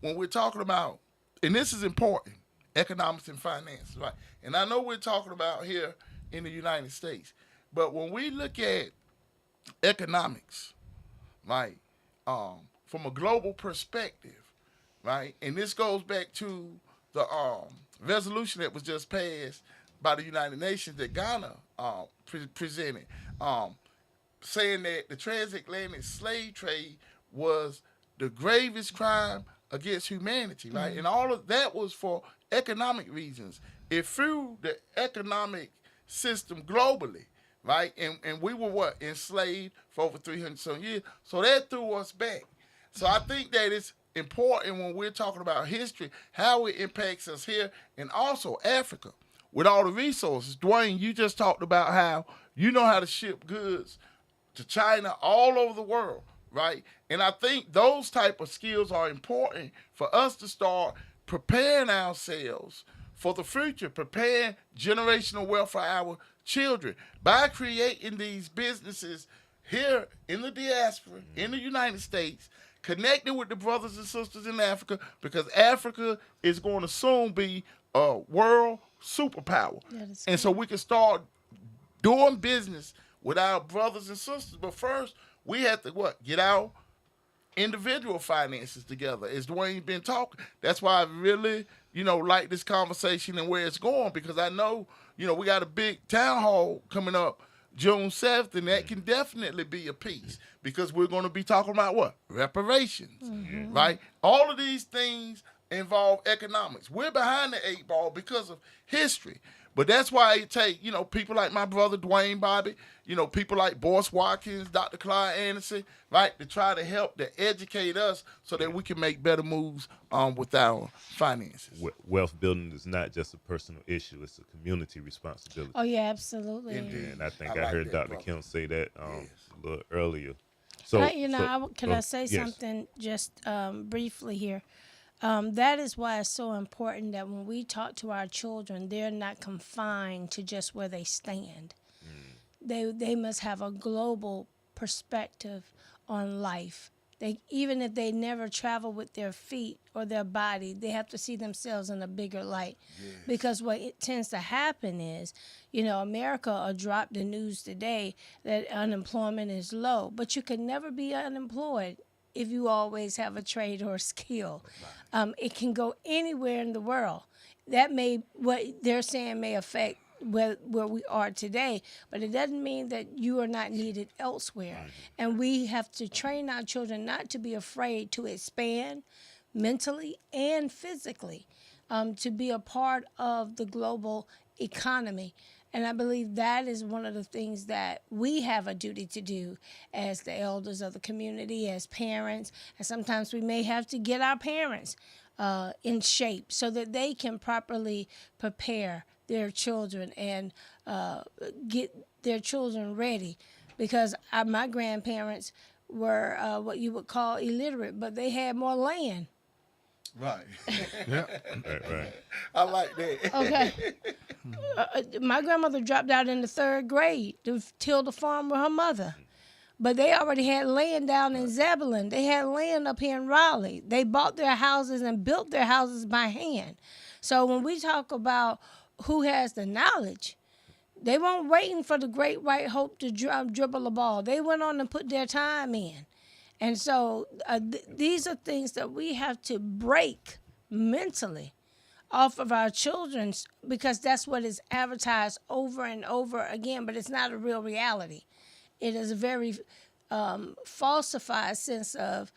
when we're talking about, and this is important, economics and finance, right? And I know we're talking about here in the United States, but when we look at economics, right, from a global perspective, right, and this goes back to the resolution that was just passed by the United Nations that Ghana presented, saying that the transatlantic slave trade was the gravest crime against humanity, right? And all of that was for economic reasons. It threw the economic system globally, right? And we were enslaved for over 300 some years. So that threw us back. So I think that it's important when we're talking about history, how it impacts us here and also Africa with all the resources. Dwayne, you just talked about how you know how to ship goods to China, all over the world, right? And I think those type of skills are important for us to start preparing ourselves for the future, preparing generational wealth for our children by creating these businesses here in the diaspora, in the United States, connecting with the brothers and sisters in Africa, because Africa is going to soon be a world superpower. And so we can start doing business with our brothers and sisters. But first, we have to get our individual finances together. As Dwayne been talking, that's why I really, like this conversation and where it's going, because I know, we got a big town hall coming up June 7th, and that can definitely be a piece, because we're going to be talking about what? Reparations, right? All of these things involve economics. We're behind the 8 ball because of history. But that's why it take, people like my brother Dwayne Bobbitt, people like Boyce Watkins, Dr. Clyde Anderson, right, to try to help to educate us so that we can make better moves with our finances. Wealth building is not just a personal issue; it's a community responsibility. Oh yeah, absolutely. Indeed. And I think I like heard that, Dr. brother. Kim say that Yes. a little earlier. So, Can I say something just briefly here? That is why it's so important that when we talk to our children, they're not confined to just where they stand. They must have a global perspective on life. Even if they never travel with their feet or their body, they have to see themselves in a bigger light. Yes. Because what it tends to happen is, America dropped the news today that unemployment is low, but you can never be unemployed if you always have a trade or a skill. It can go anywhere in the world. What they're saying may affect where we are today, but it doesn't mean that you are not needed elsewhere. And we have to train our children not to be afraid to expand mentally and physically, to be a part of the global economy. And I believe that is one of the things that we have a duty to do as the elders of the community, as parents. And sometimes we may have to get our parents in shape so that they can properly prepare their children and get their children ready. Because my grandparents were what you would call illiterate, but they had more land. Right. right. I like that. Okay. My grandmother dropped out in the 3rd grade to till the farm with her mother. But they already had land down in Zebulon. They had land up here in Raleigh. They bought their houses and built their houses by hand. So when we talk about who has the knowledge, They weren't waiting for the great white hope to dribble a ball. They went on and put their time in. And so these are things that we have to break mentally off of our children, because that's what is advertised over and over again, but it's not a real reality. It is a very falsified sense of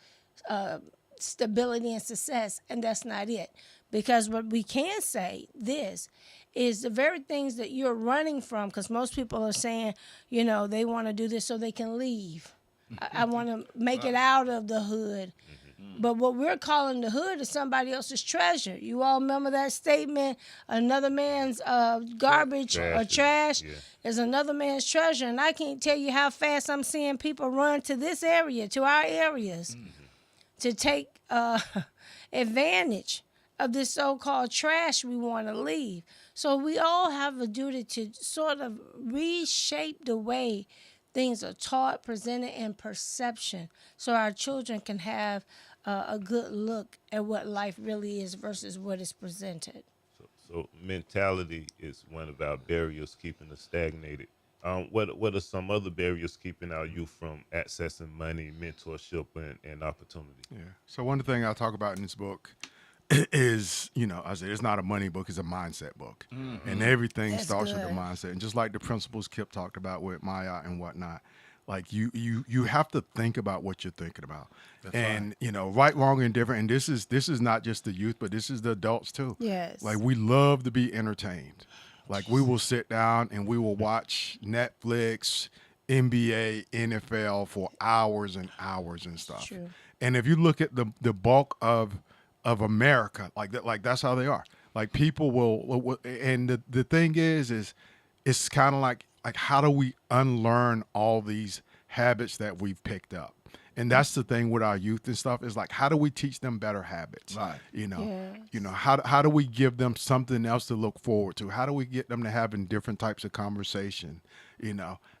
stability and success, and that's not it. Because what we can say this is the very things that you're running from, because most people are saying, they want to do this so they can leave. I want to make it out of the hood. But what we're calling the hood is somebody else's treasure. You all remember that statement? Another man's garbage or trash is another man's treasure. And I can't tell you how fast I'm seeing people run to this area, to our areas, to take advantage of this so-called trash we want to leave. So we all have a duty to sort of reshape the way things are taught, presented, and perception, so our children can have a good look at what life really is versus what is presented. So mentality is one of our barriers keeping us stagnated. What are some other barriers keeping our youth from accessing money, mentorship, and opportunity? Yeah. So one of the things I talk about in this book is, I say it's not a money book, it's a mindset book. Mm-hmm. And everything starts with the mindset. And just like the principles Kip talked about with Maya and whatnot, like you have to think about what you're thinking about. That's and right. Right, wrong, and different. And this is not just the youth, but this is the adults too. Yes. Like we love to be entertained. Like we will sit down and we will watch Netflix, NBA, NFL for hours and hours and stuff. True. And if you look at the bulk of America, that's how they are. Like people will, and the thing is it's kind of like how do we unlearn all these habits that we've picked up? And that's the thing with our youth and stuff, is like, how do we teach them better habits? Right. Yes. How do we give them something else to look forward to? How do we get them to having different types of conversation?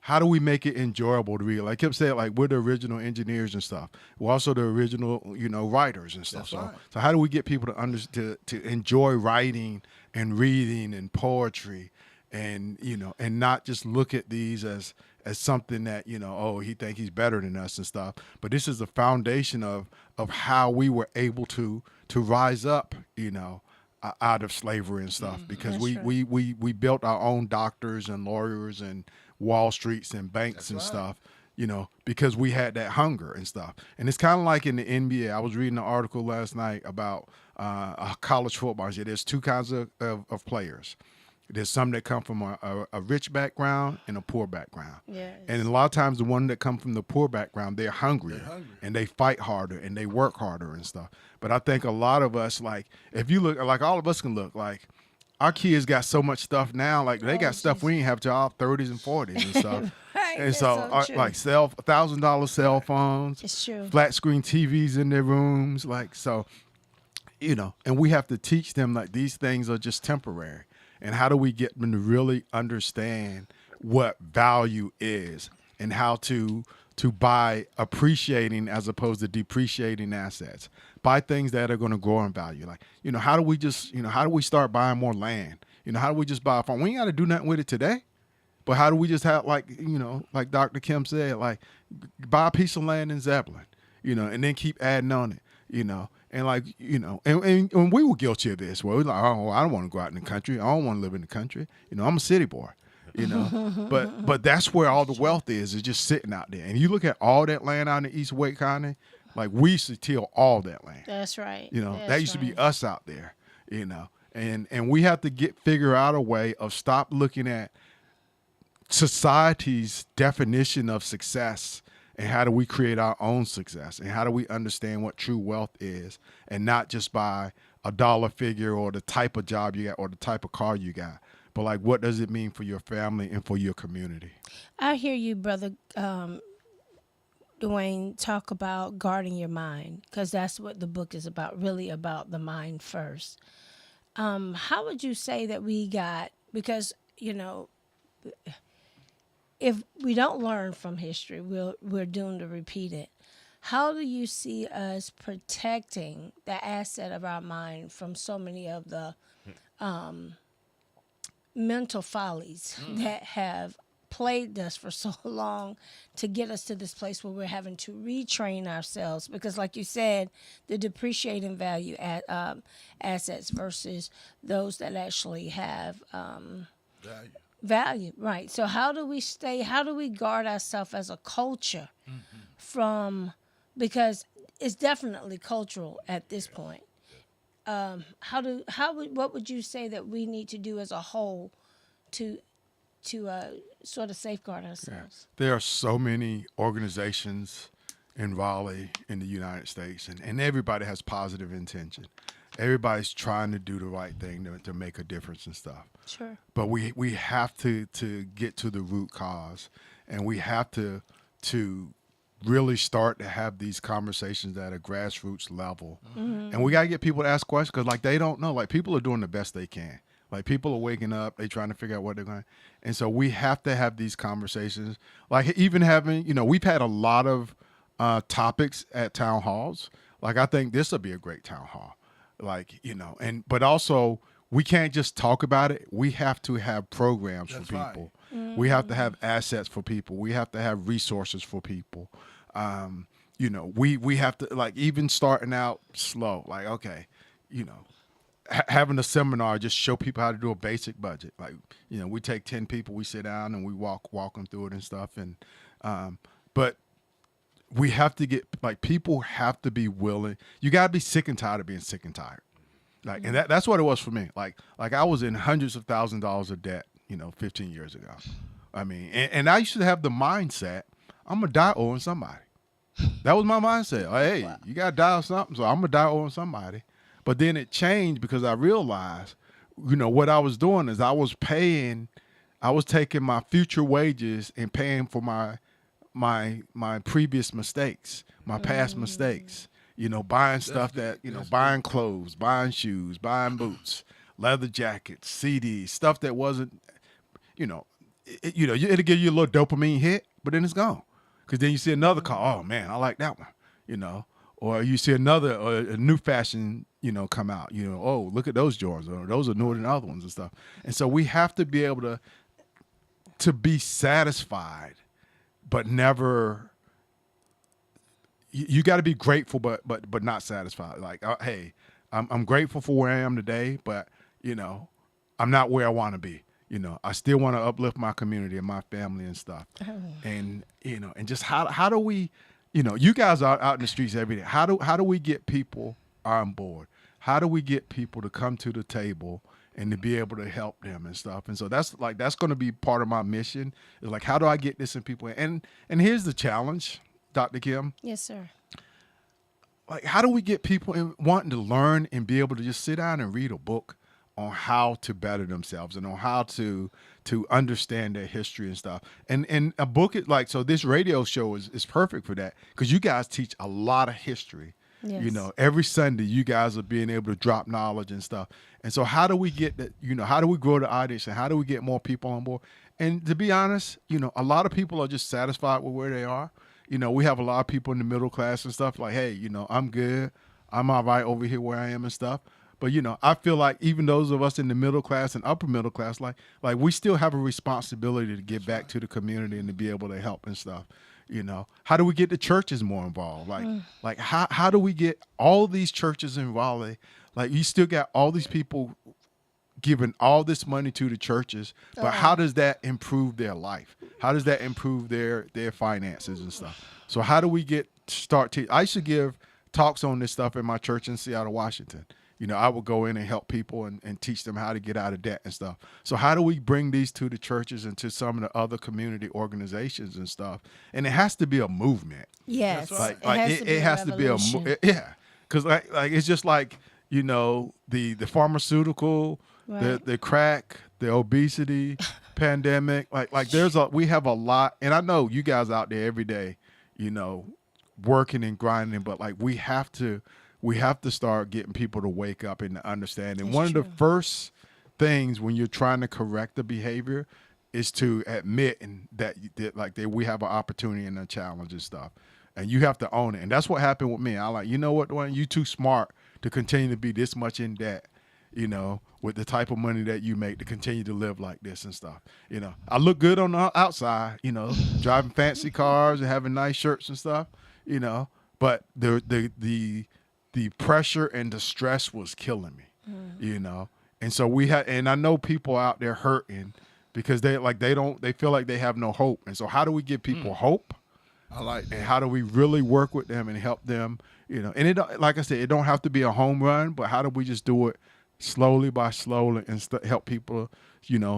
How do we make it enjoyable to read? Like Kip said, like we're the original engineers and stuff. We're also the original, writers and stuff. That's right. So how do we get people to enjoy writing and reading and poetry, and and not just look at these as something that he think he's better than us and stuff. But this is the foundation of how we were able to rise up, out of slavery and stuff, because we built our own doctors and lawyers and Wall Streets and banks and stuff, because we had that hunger and stuff. And it's kind of like in the NBA. I was reading an article last night about college football. There's two kinds of players. There's some that come from a rich background and a poor background. Yes. And a lot of times the one that come from the poor background, they're hungrier and they fight harder and they work harder and stuff. But I think a lot of us, like, if you look, like all of us can look, like our kids got so much stuff now, like they got stuff we ain't have till our 30s and 40s and stuff. Right, and so like $1,000 cell phones, it's true. flat screen TVs in their rooms, like, so, and we have to teach them like these things are just temporary. And how do we get them to really understand what value is and how to buy appreciating as opposed to depreciating assets? Buy things that are going to grow in value. Like, how do we start buying more land? How do we just buy a farm? We ain't got to do nothing with it today. But how do we just have, like Dr. Kim said, like buy a piece of land in Zebulon, and then keep adding on it, And like, and we were guilty of this. Well, we're like, oh, I don't want to go out in the country. I don't want to live in the country. I'm a city boy, But that's where all the wealth is just sitting out there. And you look at all that land out in the East Wake County, like we used to till all that land. That's right. That used to be us out there, And we have to figure out a way of stop looking at society's definition of success. And how do we create our own success? And how do we understand what true wealth is, and not just by a dollar figure or the type of job you got or the type of car you got, but like what does it mean for your family and for your community? I hear you, Brother Dwayne, talk about guarding your mind, because that's what the book is about, really about the mind first. How would you say that we got, because, if we don't learn from history, we're doomed to repeat it. How do you see us protecting the asset of our mind from so many of the mental follies that have plagued us for so long to get us to this place where we're having to retrain ourselves, because like you said, the depreciating value at assets versus those that actually have value, right? So how do we guard ourselves as a culture from, because it's definitely cultural at this point. What would you say that we need to do as a whole to sort of safeguard ourselves? There are so many organizations in Raleigh, in the United States, and everybody has positive intention. Everybody's trying to do the right thing to make a difference and stuff. Sure. But we have to get to the root cause, and we have to really start to have these conversations at a grassroots level. And we got to get people to ask questions, because like they don't know. Like people are doing the best they can. Like people are waking up, they trying to figure out what they're going. And so we have to have these conversations. Like even having, we've had a lot of topics at town halls. Like I think this will be a great town hall. Like, but also we can't just talk about it. We have to have programs for people. Right. We have to have assets for people. We have to have resources for people. We have to, like, even starting out slow, like, okay, having a seminar, just show people how to do a basic budget. Like, we take 10 people, we sit down and we walk them through it and stuff. And, but we have to get, like, people have to be willing. You got to be sick and tired of being sick and tired. Like, and that's what it was for me. Like I was in hundreds of thousands of dollars of debt, 15 years ago. I mean, and I used to have the mindset, I'm going to die owing somebody. That was my mindset. Like, hey, you got to die on something, so I'm going to die owing somebody. But then it changed because I realized, what I was doing is I was taking my future wages and paying for my previous mistakes, my past mistakes, buying stuff buying clothes, buying shoes, buying boots, leather jackets, CDs, stuff that wasn't, it'll give you a little dopamine hit, but then it's gone. Because then you see another car, oh man, I like that one, or you see another, or a new fashion, come out, oh, look at those Jordans, or those are newer than other ones and stuff. And so we have to be able to be satisfied, but never, you got to be grateful, but not satisfied. Like, hey, I'm grateful for where I am today, but, I'm not where I want to be. I still want to uplift my community and my family and stuff. And, and just how do we, you guys are out in the streets every day. How do we get people on board? How do we get people to come to the table and to be able to help them and stuff? And so that's going to be part of my mission, is like, how do I get this in people? And here's the challenge, Dr. Kim. Yes, sir. Like, how do we get people wanting to learn and be able to just sit down and read a book on how to better themselves and on how to understand their history and stuff. And a book is like, so this radio show is perfect for that, because you guys teach a lot of history. Yes. Every Sunday you guys are being able to drop knowledge and stuff. And so how do we get that, how do we grow the audience and how do we get more people on board? And to be honest, a lot of people are just satisfied with where they are. We have a lot of people in the middle class and stuff like, hey, I'm good. I'm all right over here where I am and stuff. But, I feel like even those of us in the middle class and upper middle class, like we still have a responsibility to give back to the community and to be able to help and stuff. How do we get the churches more involved? Like how do we get all these churches in Raleigh? Like, you still got all these people giving all this money to the churches, but how does that improve their life? How does that improve their finances and stuff? So how do we I used to give talks on this stuff in my church in Seattle, Washington. I would go in and help people and teach them how to get out of debt and stuff. So how do we bring these to the churches and to some of the other community organizations and stuff? And it has to be a movement. Yes. It has to be a yeah. Because like it's just like, the pharmaceutical, right, the crack, the obesity pandemic. Like we have a lot, and I know you guys out there every day, working and grinding, but like we have to start getting people to wake up and to understand. And one of the first things when you're trying to correct the behavior is to admit that we have an opportunity and a challenge and stuff. And you have to own it. And that's what happened with me. I'm like, you know what, Dwayne, you too smart to continue to be this much in debt. with the type of money that you make to continue to live like this and stuff. I look good on the outside, driving fancy cars and having nice shirts and stuff, but the pressure and the stress was killing me, And so and I know people out there hurting because they feel like they have no hope. And so how do we give people hope? I like that. And how do we really work with them and help them, And it, like I said, it don't have to be a home run, but how do we just do it slowly by slowly and help people,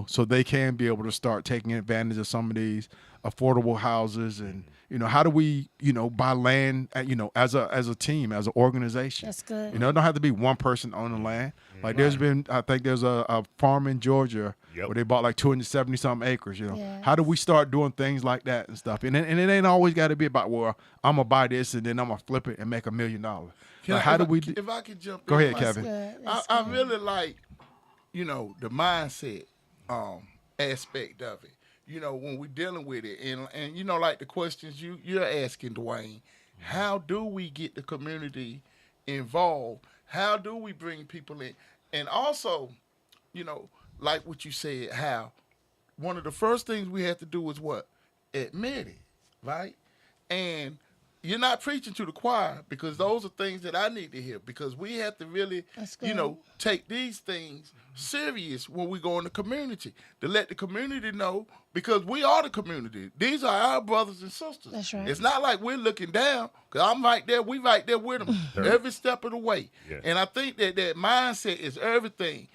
so they can be able to start taking advantage of some of these affordable houses and, how do we, buy land, as a team, as an organization. That's good. It don't have to be one person on the land. Like I think there's a farm in Georgia where they bought like 270 something acres, Yes. How do we start doing things like that and stuff? And it ain't always got to be about, well, I'm going to buy this and then I'm going to flip it and make $1 million. Like, If I could jump Go in, ahead, Mike, Kevin. I really like, the mindset aspect of it. When we're dealing with it, and like the questions you're asking, Dwayne, how do we get the community involved? How do we bring people in? And also, like what you said, how one of the first things we have to do is what? Admit it, right? And you're not preaching to the choir because those are things that I need to hear because we have to really, take these things serious when we go in the community to let the community know because we are the community. These are our brothers and sisters. That's right. It's not like we're looking down because I'm right there. We right there with them every step of the way. Yeah. And I think that mindset is everything.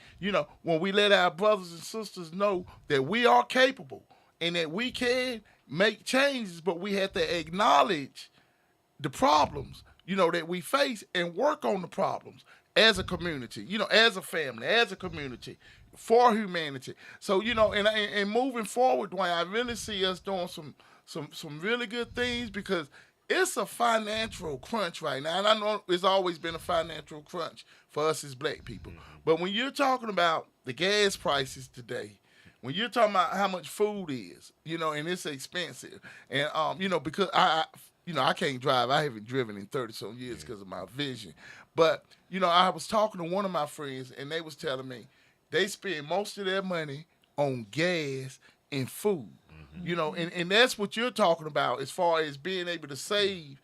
When we let our brothers and sisters know that we are capable and that we can make changes, but we have to acknowledge the problems, that we face and work on the problems as a community, as a family, as a community, for humanity. So, and moving forward, Dwayne, I really see us doing some really good things because it's a financial crunch right now. And I know it's always been a financial crunch for us as black people. But when you're talking about the gas prices today, when you're talking about how much food is, and it's expensive, and, because I can't drive. I haven't driven in 30-some years because of my vision. But, I was talking to one of my friends, and they was telling me they spend most of their money on gas and food. And that's what you're talking about as far as being able to save,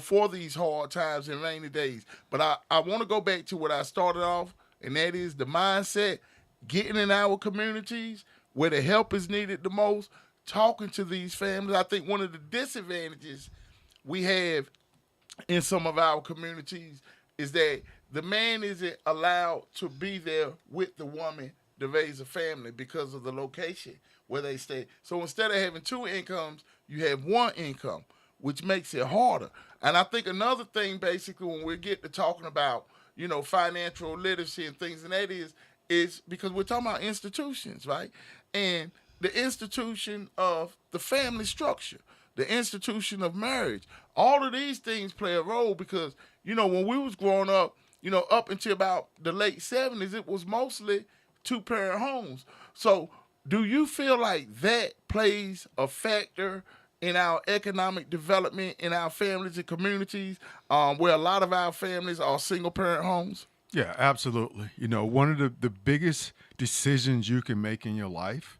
for these hard times and rainy days. But I want to go back to what I started off, and that is the mindset, getting in our communities where the help is needed the most, talking to these families. I think one of the disadvantages we have in some of our communities is that the man isn't allowed to be there with the woman to raise a family because of the location where they stay. So instead of having two incomes, you have one income, which makes it harder. And I think another thing, basically, when we get to talking about, financial literacy and things, and that is because we're talking about institutions, right? And the institution of the family structure, the institution of marriage, all of these things play a role because, when we was growing up, up until about the late 70s, it was mostly two-parent homes. So do you feel like that plays a factor in our economic development in our families and communities where a lot of our families are single-parent homes? Yeah, absolutely. One of the biggest decisions you can make in your life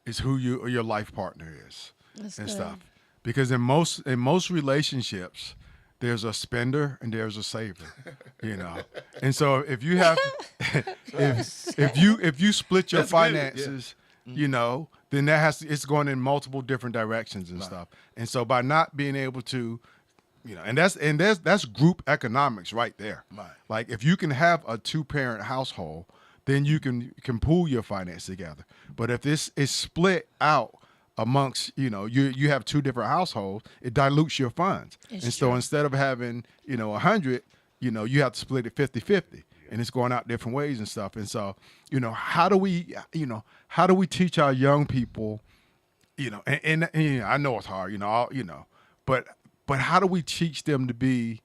is who your life partner is. That's and good. stuff. Because in most relationships, there's a spender and there's a saver, And so if you have, if you split your That's good, yeah. finances, then it's going in multiple different directions and stuff. And so by not being able to, and that's group economics right there. Right. Like if you can have a 2-parent household, then you can pool your finance together. But if this is split out amongst, you have 2 different households, it dilutes your funds. So instead of having, 100, you have to split it 50-50 and it's going out different ways and stuff. And so, how do we teach our young people, and I know it's hard, but how do we teach them to be,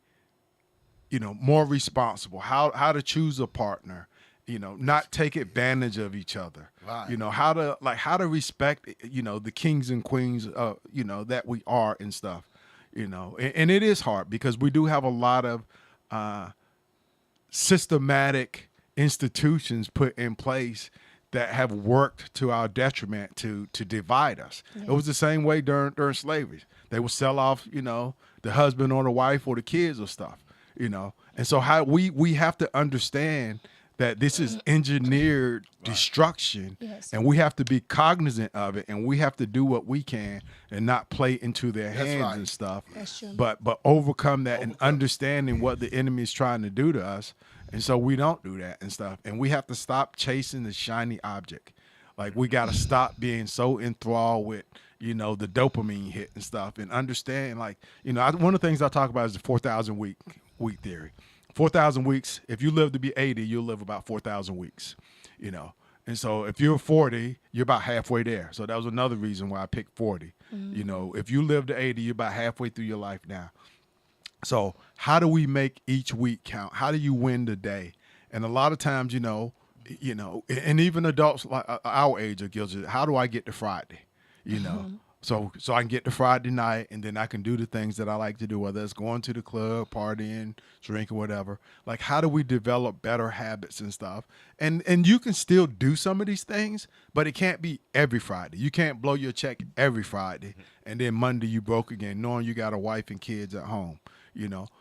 more responsible, how to choose a partner, not take advantage of each other. Right. How to respect, the kings and queens, that we are and stuff, and it is hard because we do have a lot of systematic institutions put in place that have worked to our detriment to divide us. It was the same way during slavery. They would sell off, the husband or the wife or the kids or stuff, And so how we have to understand that this is engineered destruction, and we have to be cognizant of it, and we have to do what we can and not play into their hands and stuff. That's true. But overcome that and understanding what the enemy is trying to do to us, and so we don't do that and stuff. And we have to stop chasing the shiny object. Like, we got to stop being so enthralled with, the dopamine hit and stuff, and understand, like, one of the things I talk about is the 4,000 week theory. 4,000 weeks, if you live to be 80, you'll live about 4,000 weeks, And so if you're 40, you're about halfway there. So that was another reason why I picked 40. If you live to 80, you're about halfway through your life now. So how do we make each week count? How do you win the day? And a lot of times, and even adults like our age are guilty. How do I get to Friday? So I can get to Friday night, and then I can do the things that I like to do, whether it's going to the club, partying, drinking, whatever. Like, how do we develop better habits and stuff? And you can still do some of these things, but it can't be every Friday. You can't blow your check every Friday, and then Monday you broke again, knowing you got a wife and kids at home.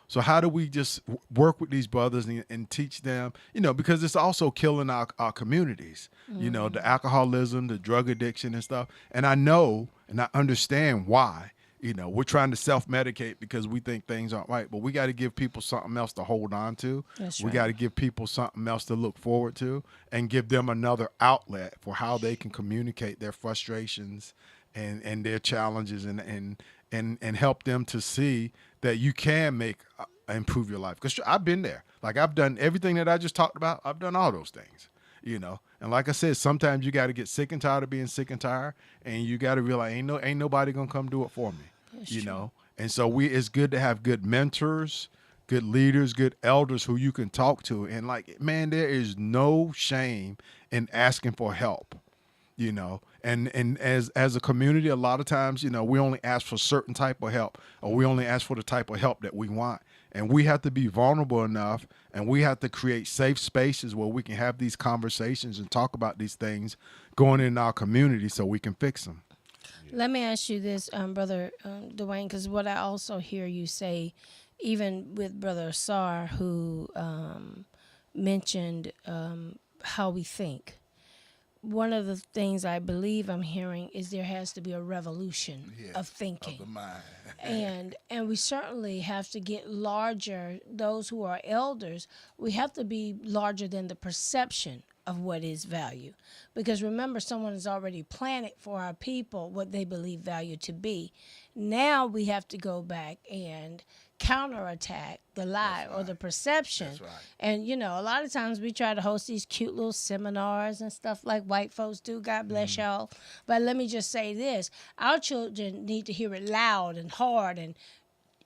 So how do we just work with these brothers and teach them, because it's also killing our communities, the alcoholism, the drug addiction and stuff. And I know and I understand why, we're trying to self-medicate because we think things aren't right, but we got to give people something else to hold on to. That's We right. got to give people something else to look forward to and give them another outlet for how they can communicate their frustrations and their challenges and help them to see that you can improve your life. Because I've been there. Like, I've done everything that I just talked about. I've done all those things, And like I said, sometimes you got to get sick and tired of being sick and tired, and you got to realize ain't nobody gonna come do it for me, That's you true. know. And so it's good to have good mentors, good leaders, good elders who you can talk to. And like, man, there is no shame in asking for help. And as a community, a lot of times, we only ask for certain type of help, or we only ask for the type of help that we want. And we have to be vulnerable enough, and we have to create safe spaces where we can have these conversations and talk about these things going in our community so we can fix them. Let me ask you this, Brother Dwayne, because what I also hear you say, even with Brother Ausar, who mentioned how we think. One of the things I believe I'm hearing is there has to be a revolution of thinking. Of the mind. and we certainly have to get larger. Those who are elders, we have to be larger than the perception of what is value. Because remember, someone has already planted for our people what they believe value to be. Now we have to go back and counterattack the lie or the perception. That's right. And, a lot of times we try to host these cute little seminars and stuff like white folks do. God bless y'all. But let me just say this. Our children need to hear it loud and hard and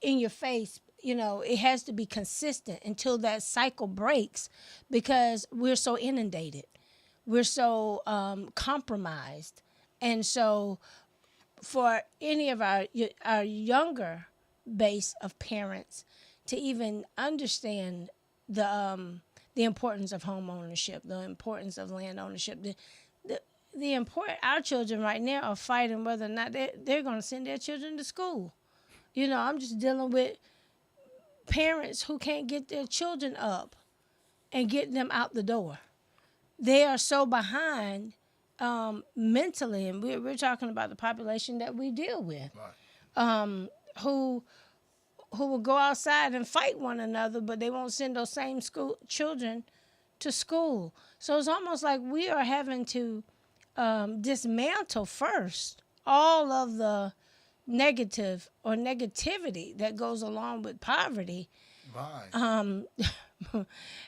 in your face. It has to be consistent until that cycle breaks, because we're so inundated. We're so compromised. And so for any of our younger base of parents to even understand the importance of home ownership, the importance of land ownership, the important, our children right now are fighting whether or not they're going to send their children to school. I'm just dealing with parents who can't get their children up and get them out the door. They are so behind mentally, and we're talking about the population that we deal with, who will go outside and fight one another, but they won't send those same children to school. So it's almost like we are having to dismantle first all of the negative or negativity that goes along with poverty,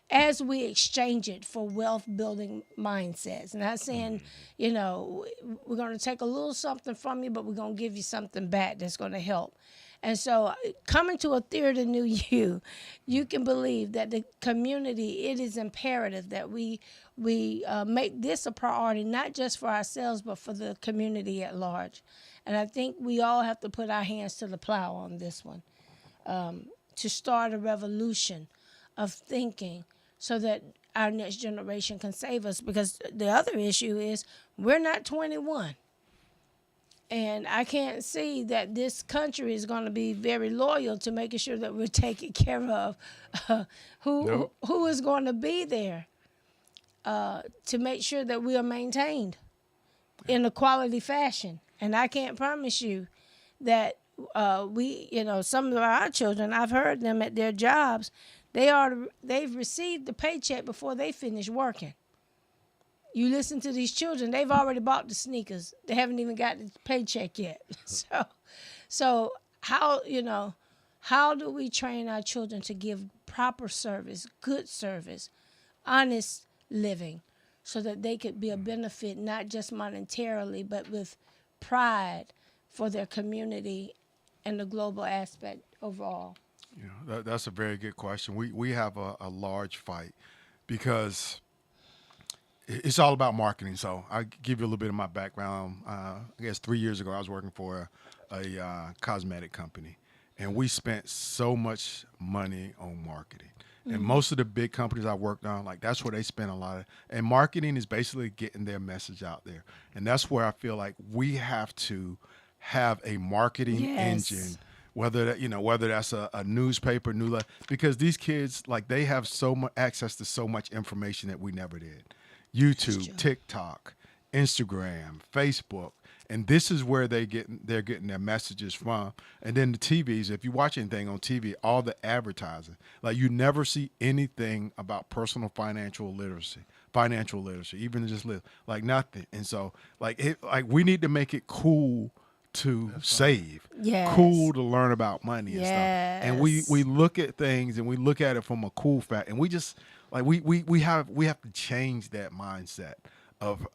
as we exchange it for wealth building mindsets. Not saying, we're going to take a little something from you, but we're going to give you something back that's going to help. And so coming to a theater near you, you can believe that the community, it is imperative that we make this a priority, not just for ourselves, but for the community at large. And I think we all have to put our hands to the plow on this one, to start a revolution of thinking so that our next generation can save us, because the other issue is we're not 21. And I can't see that this country is going to be very loyal to making sure that we're taken care of. Who is going to be there to make sure that we are maintained in a quality fashion? And I can't promise you that some of our children, I've heard them at their jobs, they've received the paycheck before they finish working. You listen to these children, they've already bought the sneakers. They haven't even got the paycheck yet. So how do we train our children to give proper service, good service, honest living, so that they could be a benefit, not just monetarily, but with pride for their community and the global aspect overall? That's a very good question. We have a large fight because it's all about marketing. So I'll give you a little bit of my background. I guess 3 years ago, I was working for a cosmetic company, and we spent so much money on marketing. And most of the big companies I worked on, like, that's where they spend a lot of, and marketing is basically getting their message out there. And that's where I feel like we have to have a marketing engine, whether that's a newspaper, because these kids, like, they have so much access to so much information that we never did. YouTube, TikTok, Instagram, Facebook, and this is where they're getting their messages from. And then the TVs, if you watch anything on TV, all the advertising, like, you never see anything about personal financial literacy, even just like nothing. And so, like, we need to make it cool to save, cool to learn about money and stuff. And we look at things and we look at it from a cool fact, and we just like we have to change that mindset of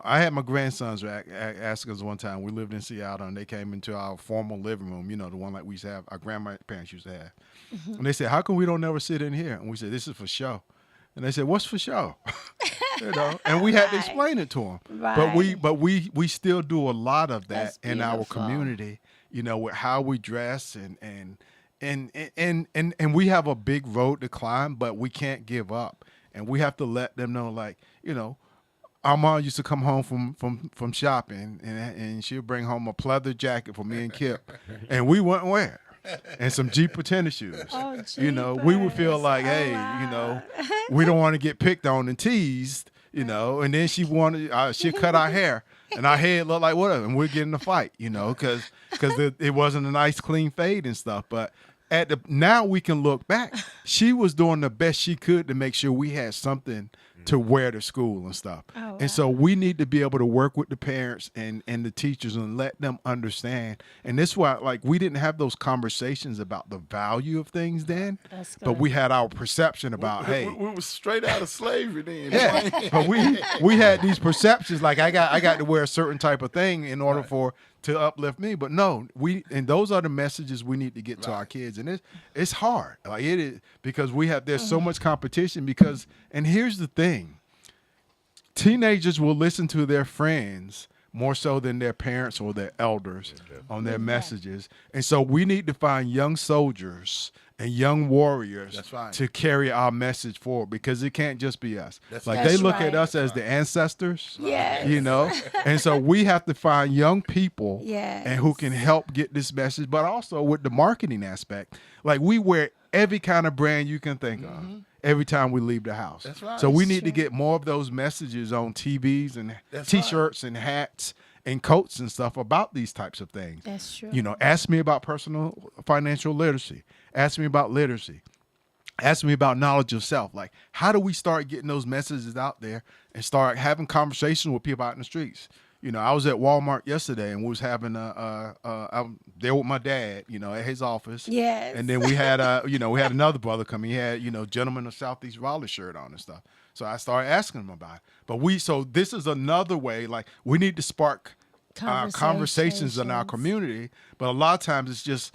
I had my grandsons ask us one time. We lived in Seattle, and they came into our formal living room, the one like we used to have, our grandparents used to have. And they said, "How come we don't never sit in here?" And we said, "This is for show." And they said, "What's for show?" And we had to explain it to them. Right. But we still do a lot of that in our community, with how we dress and we have a big road to climb, but we can't give up. And we have to let them know, like, our mom used to come home from shopping, and she'd bring home a pleather jacket for me and Kip, and we wouldn't wear it, and some Jeep tennis shoes. Oh, we would feel like, hey, we don't want to get picked on and teased, and then she'd cut our hair, and our head looked like whatever, and we'd get in a fight, because it wasn't a nice clean fade and stuff. But now we can look back. She was doing the best she could to make sure we had something to wear to school and stuff. Oh, wow. And so we need to be able to work with the parents and the teachers and let them understand. And that's why, like, we didn't have those conversations about the value of things then, but we had our perception about, we were straight out of slavery then. Yeah, but we had these perceptions, like, I got to wear a certain type of thing in order to uplift me. But no, and those are the messages we need to get to our kids. And it's hard. Like, it is, because there's so much competition, and here's the thing. Teenagers will listen to their friends more so than their parents or their elders on their messages. And so we need to find young soldiers and young warriors to carry our message forward, because it can't just be us. They look at us as the ancestors, and so we have to find young people and who can help get this message, but also with the marketing aspect. Like, we wear every kind of brand you can think of every time we leave the house. So we need to get more of those messages on TVs and T-shirts and hats and coats and stuff about these types of things. That's true. Ask me about personal financial literacy. Ask me about literacy. Ask me about knowledge of self. Like, how do we start getting those messages out there and start having conversations with people out in the streets? I was at Walmart yesterday, and we was having I'm there with my dad, at his office. Yes. And then we had another brother come in. He had, Gentleman of Southeast Raleigh shirt on and stuff. So I started asking him about it. But so this is another way, like, we need to spark conversations in our community. But a lot of times it's just,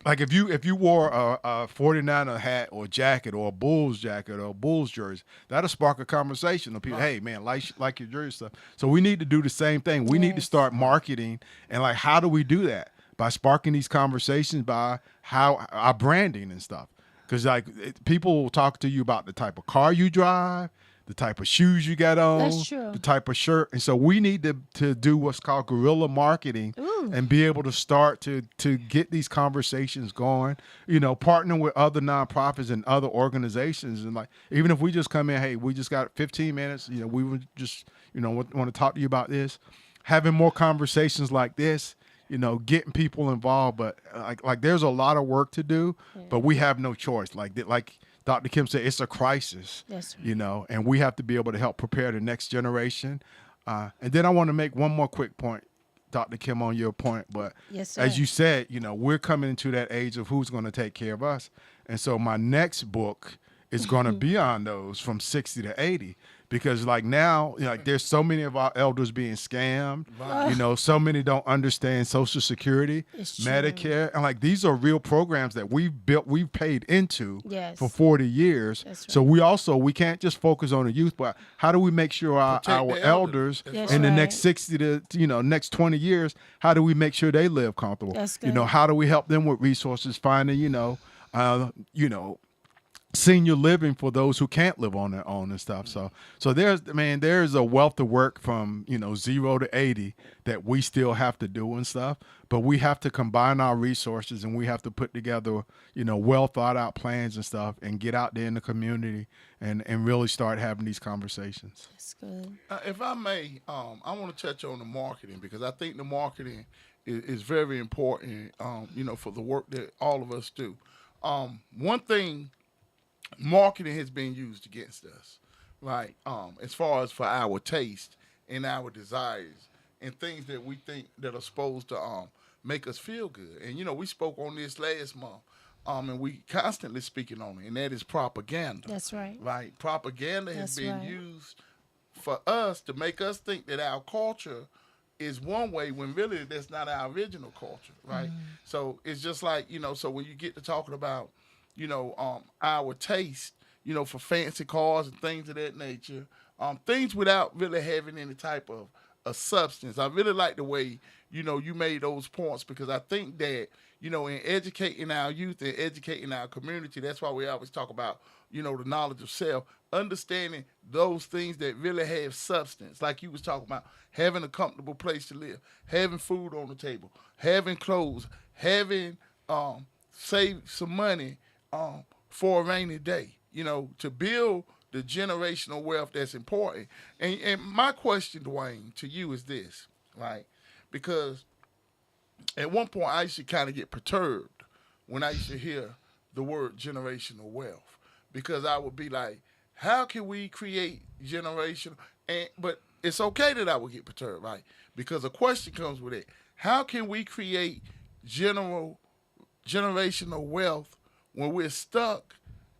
like, if you wore a 49er hat or jacket or a Bulls jacket or a Bulls jersey, that'll spark a conversation of people. Hey, man, like your jersey stuff. So we need to do the same thing. We need to start marketing, and, like, how do we do that? By sparking these conversations, by how our branding and stuff. Because like people will talk to you about the type of car you drive, the type of shoes you got on, That's true. the type of shirt. And so we need to do what's called guerrilla marketing and be able to start to get these conversations going, partnering with other nonprofits and other organizations. And like, even if we just come in, hey, we just got 15 minutes, we would just, want to talk to you about this, having more conversations like this, getting people involved. But like there's a lot of work to do, but we have no choice. Like Dr. Kim said, it's a crisis, That's right. and we have to be able to help prepare the next generation. And then I want to make one more quick point, Dr. Kim, on your point. But Yes, sir. as you said, we're coming into that age of who's going to take care of us. And so my next book is going to be on those from 60 to 80. Because like now, there's so many of our elders being scammed. So many don't understand Social Security, It's true. Medicare, and like these are real programs that we've paid into Yes. for 40 years. That's So we can't just focus on the youth, but how do we make sure our the elders elders. in the That's next 60 to next 20 years, how do we make sure they live comfortable? That's good. How do we help them with resources, finding senior living for those who can't live on their own and stuff. So there's a wealth of work from 0 to 80 that we still have to do and stuff. But we have to combine our resources and we have to put together well thought out plans and stuff and get out there in the community and really start having these conversations. That's good. If I may, I want to touch on the marketing because I think the marketing is very important, for the work that all of us do. One thing, marketing has been used against us, right? As far as for our taste and our desires and things that we think that are supposed to make us feel good. And we spoke on this last month, and we constantly speaking on it, and that is propaganda. That's right. Right? Propaganda has That's been right. used for us to make us think that our culture is one way when really that's not our original culture, right? So it's just like, so when you get to talking about our taste, for fancy cars and things of that nature, things without really having any type of a substance. I really like the way, you made those points because I think that, in educating our youth and educating our community, that's why we always talk about, the knowledge of self, understanding those things that really have substance, like you was talking about, having a comfortable place to live, having food on the table, having clothes, having save some money for a rainy day, to build the generational wealth that's important. And my question, Dwayne, to you is this, right? Because at one point I used to kind of get perturbed when I used to hear the word generational wealth because I would be like, how can we create generational? But it's okay that I would get perturbed, right? Because a question comes with it. How can we create generational wealth when we're stuck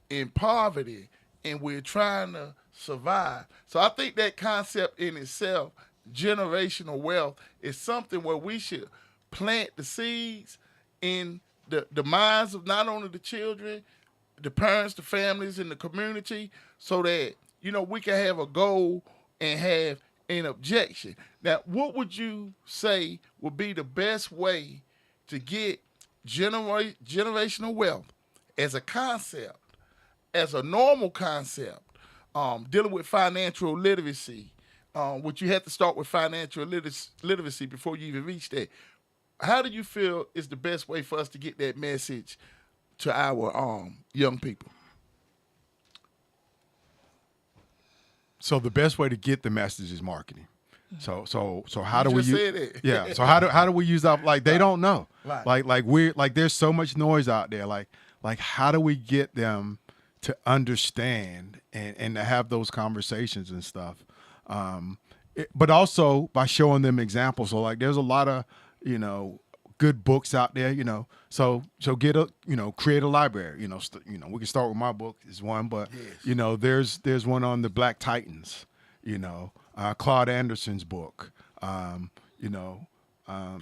in poverty and we're trying to survive? So I think that concept in itself, generational wealth, is something where we should plant the seeds in the minds of not only the children, the parents, the families, and the community so that, we can have a goal and have an objection. Now, what would you say would be the best way to get generational wealth as a concept, as a normal concept, dealing with financial literacy, which you have to start with financial literacy before you even reach that. How do you feel is the best way for us to get that message to our young people? So the best way to get the message is marketing. So how do You we just use? said it. Yeah. So how do we use that? Like they don't know. Right. Like there's so much noise out there. Like how do we get them to understand and to have those conversations and stuff? But also by showing them examples. So like there's a lot of good books out there. So get create a library. We can start with my book is one, but Yes. there's one on the Black Titans. Claude Anderson's book,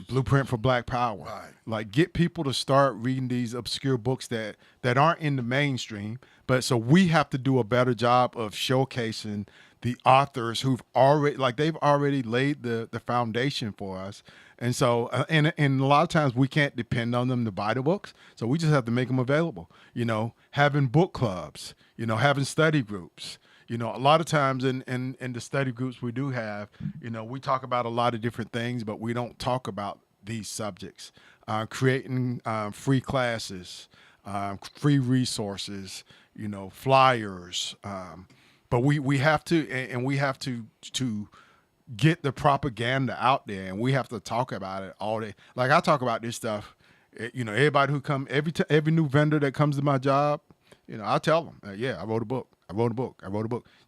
Blueprint for Black Power. Right. Like get people to start reading these obscure books that aren't in the mainstream, but so we have to do a better job of showcasing the authors who've already, like, they've already laid the foundation for us. And so, and a lot of times we can't depend on them to buy the books. So we just have to make them available, having book clubs, having study groups. A lot of times in the study groups we do have, we talk about a lot of different things, but we don't talk about these subjects. Creating free classes, free resources, flyers. But we have to, and we have to get the propaganda out there, and we have to talk about it all day. Like, I talk about this stuff, everybody who come, every new vendor that comes to my job, I tell them, yeah, I wrote a book.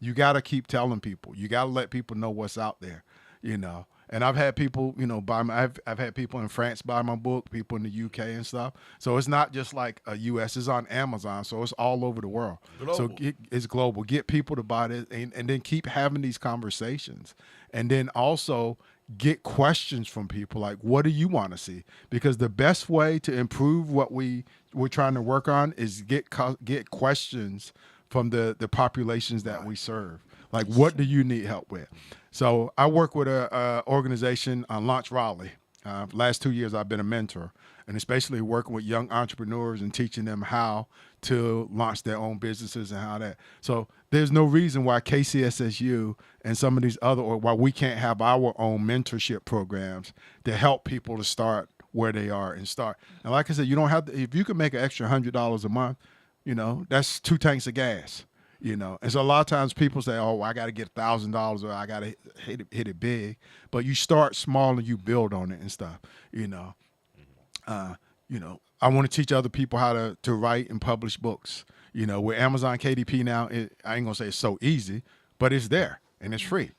You got to keep telling people. You got to let people know what's out there, And I've had people, I've had people in France buy my book, people in the UK and stuff. So it's not just like a US, it's on Amazon. So it's all over the world. Global. So it's global. Get people to buy it and then keep having these conversations. And then also get questions from people like, what do you want to see? Because the best way to improve what we're trying to work on is get questions from the populations that we serve. Like, what do you need help with? So I work with a organization on Launch Raleigh. Last 2 years, I've been a mentor, and it's basically working with young entrepreneurs and teaching them how to launch their own businesses and how that. So there's no reason why KCSSU and some of these or why we can't have our own mentorship programs to help people to start where they are and start. And like I said, you don't have to, if you can make an extra $100 a month, that's 2 tanks of gas. And so a lot of times people say, oh, I got to get $1,000 or I got to hit it big. But you start small and you build on it and stuff, I want to teach other people how to write and publish books. With Amazon KDP now, I ain't going to say it's so easy, but it's there and it's free.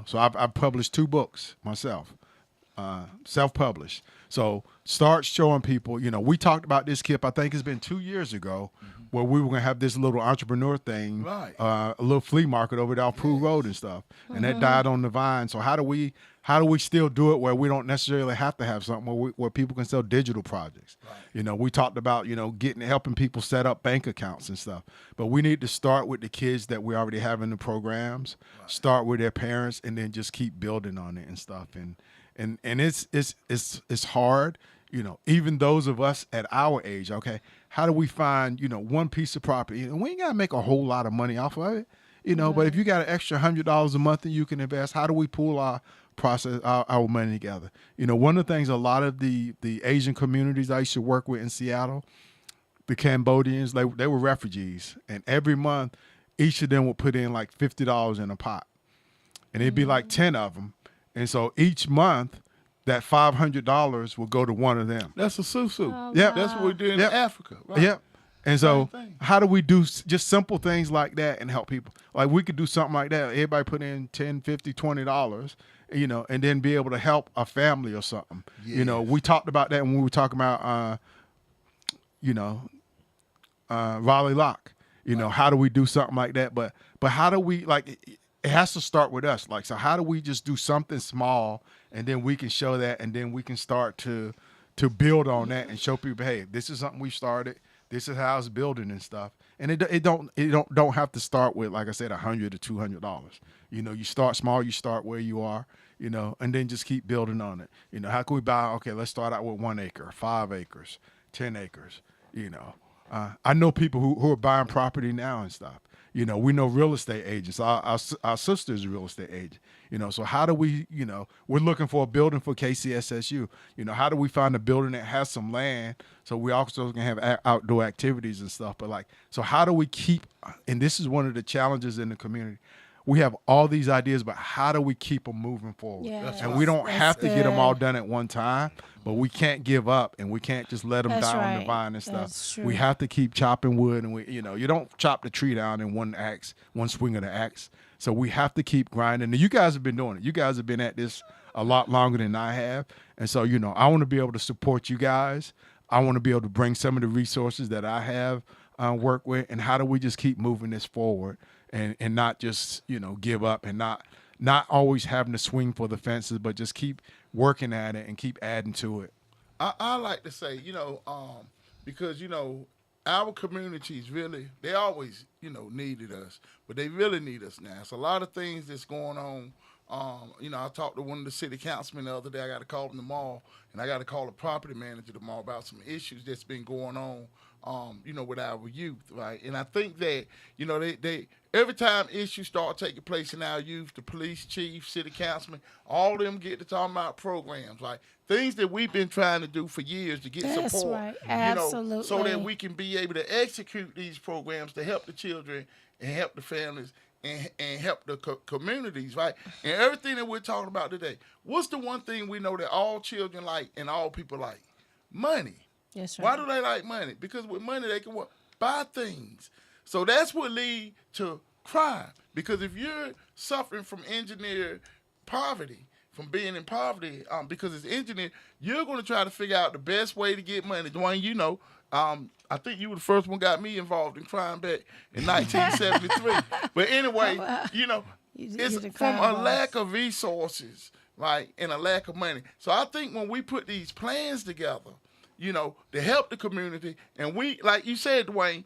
So I've published 2 books myself, self-published. So start showing people, we talked about this, Kip, I think it's been 2 years ago, where we were going to have this little entrepreneur thing, right. A little flea market over there off Poole Road and stuff. And that died on the vine. So how do we still do it where we don't necessarily have to have something where people can sell digital projects? Right. We talked about, helping people set up bank accounts and stuff. But we need to start with the kids that we already have in the programs, right. Start with their parents, and then just keep building on it and stuff. And it's hard, even those of us at our age, okay, how do we find, one piece of property? We ain't got to make a whole lot of money off of it, right. But if you got an extra $100 a month that you can invest, how do we pool our money together? One of the things, a lot of the Asian communities I used to work with in Seattle, the Cambodians, they were refugees. And every month, each of them would put in like $50 in a pot. And it'd be like 10 of them. And so each month, that $500 will go to one of them. That's a susu. Oh, yeah, that's what we did in Africa. Right? Yep. And so how do we do just simple things like that and help people? Like, we could do something like that. Everybody put in $10, $50, $20, and then be able to help a family or something. Yes. We talked about that when we were talking about, Raleigh Lock. How do we do something like that? But how do we, it has to start with us. So how do we just do something small, and then we can show that, and then we can start to build on that and show people, hey, this is something we started. This is how it's building and stuff. And it don't have to start with, like I said, $100 to $200. You start small, you start where you are, and then just keep building on it. How can we buy? Okay, let's start out with 1 acre, 5 acres, 10 acres. I know people who are buying property now and stuff. We know real estate agents. Our sister's a real estate agent. So how do we, we're looking for a building for KCSSU. How do we find a building that has some land so we also can have outdoor activities and stuff? But so how do we keep, and this is one of the challenges in the community, we have all these ideas, but how do we keep them moving forward? Yeah, and we don't have to get them all done at one time, but we can't give up, and we can't just let them die on the vine and stuff. We have to keep chopping wood, and you don't chop the tree down in one swing of the axe. So we have to keep grinding. And you guys have been doing it. You guys have been at this a lot longer than I have. And so, I want to be able to support you guys. I want to be able to bring some of the resources that I have work with. And how do we just keep moving this forward and not just, give up and not always having to swing for the fences, but just keep working at it and keep adding to it. I like to say, because, our communities really, they always, needed us, but they really need us now. It's a lot of things that's going on. I talked to one of the city councilmen the other day. I got to call them tomorrow, and I got to call the property manager tomorrow about some issues that's been going on, with our youth, right? And I think that, they every time issues start taking place in our youth, the police chief, city councilman, all of them get to talking about programs, like things that we've been trying to do for years to get That's support, right. Absolutely. so that we can be able to execute these programs to help the children and help the families and help the communities, right? And everything that we're talking about today. What's the one thing we know that all children like and all people like? Money. That's right. Why do they like money? Because with money they can what? Buy things. So that's what leads to crime. Because if you're suffering from engineered poverty, from being in poverty, because it's engineered, you're going to try to figure out the best way to get money. Dwayne, I think you were the first one got me involved in crime back in 1973. But anyway, it's from a lack of resources, right, and a lack of money. So I think when we put these plans together, to help the community, and we, like you said, Dwayne,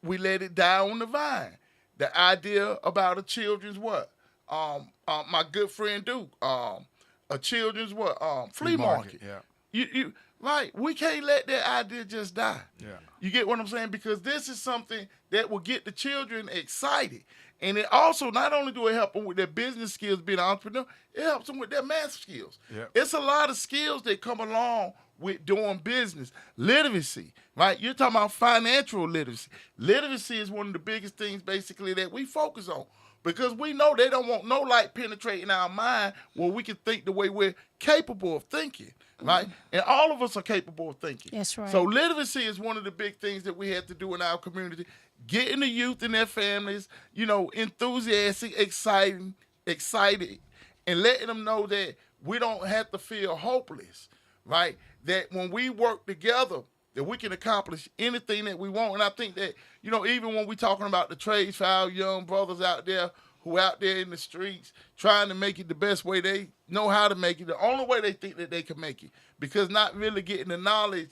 we let it die on the vine. The idea about a children's what? My good friend Duke, a children's what? Flea market. Yeah. You right, we can't let that idea just die. Yeah. You get what I'm saying? Because this is something that will get the children excited. And it also, not only do it help them with their business skills, being an entrepreneur, it helps them with their math skills. Yeah. It's a lot of skills that come along with doing business. Literacy, right? You're talking about financial literacy. Literacy is one of the biggest things, basically, that we focus on. Because we know they don't want no light penetrating our mind where we can think the way we're capable of thinking, right? And all of us are capable of thinking. That's right. So literacy is one of the big things that we have to do in our community. Getting the youth and their families, enthusiastic, excited, and letting them know that we don't have to feel hopeless, right? That when we work together, that we can accomplish anything that we want. And I think that, even when we're talking about the trades for our young brothers out there who out there in the streets trying to make it the best way they know how to make it, the only way they think that they can make it, because not really getting the knowledge,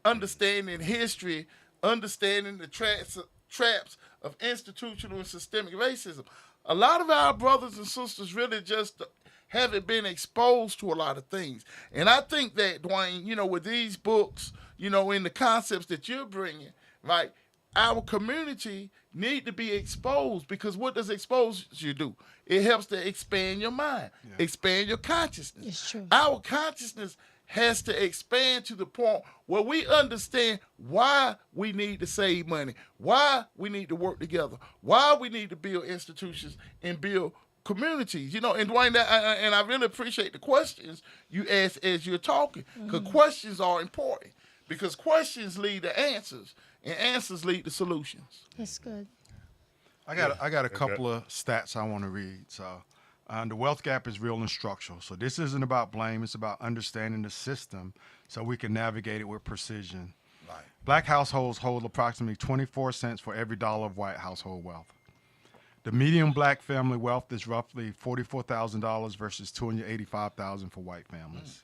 understanding history, understanding the traps of institutional and systemic racism. A lot of our brothers and sisters really just haven't been exposed to a lot of things. And I think that, Dwayne, with these books, in the concepts that you're bringing, right, our community need to be exposed, because what does exposure do? It helps to expand your mind, expand your consciousness. It's true. Our consciousness has to expand to the point where we understand why we need to save money, why we need to work together, why we need to build institutions and build communities, and Dwayne, and I really appreciate the questions you ask as you're talking, because questions are important, because questions lead to answers, and answers lead to solutions. That's good. I got a couple of stats I want to read. So the wealth gap is real and structural. So this isn't about blame. It's about understanding the system so we can navigate it with precision. Right. Black households hold approximately 24 cents for every dollar of white household wealth. The median black family wealth is roughly $44,000 versus $285,000 for white families.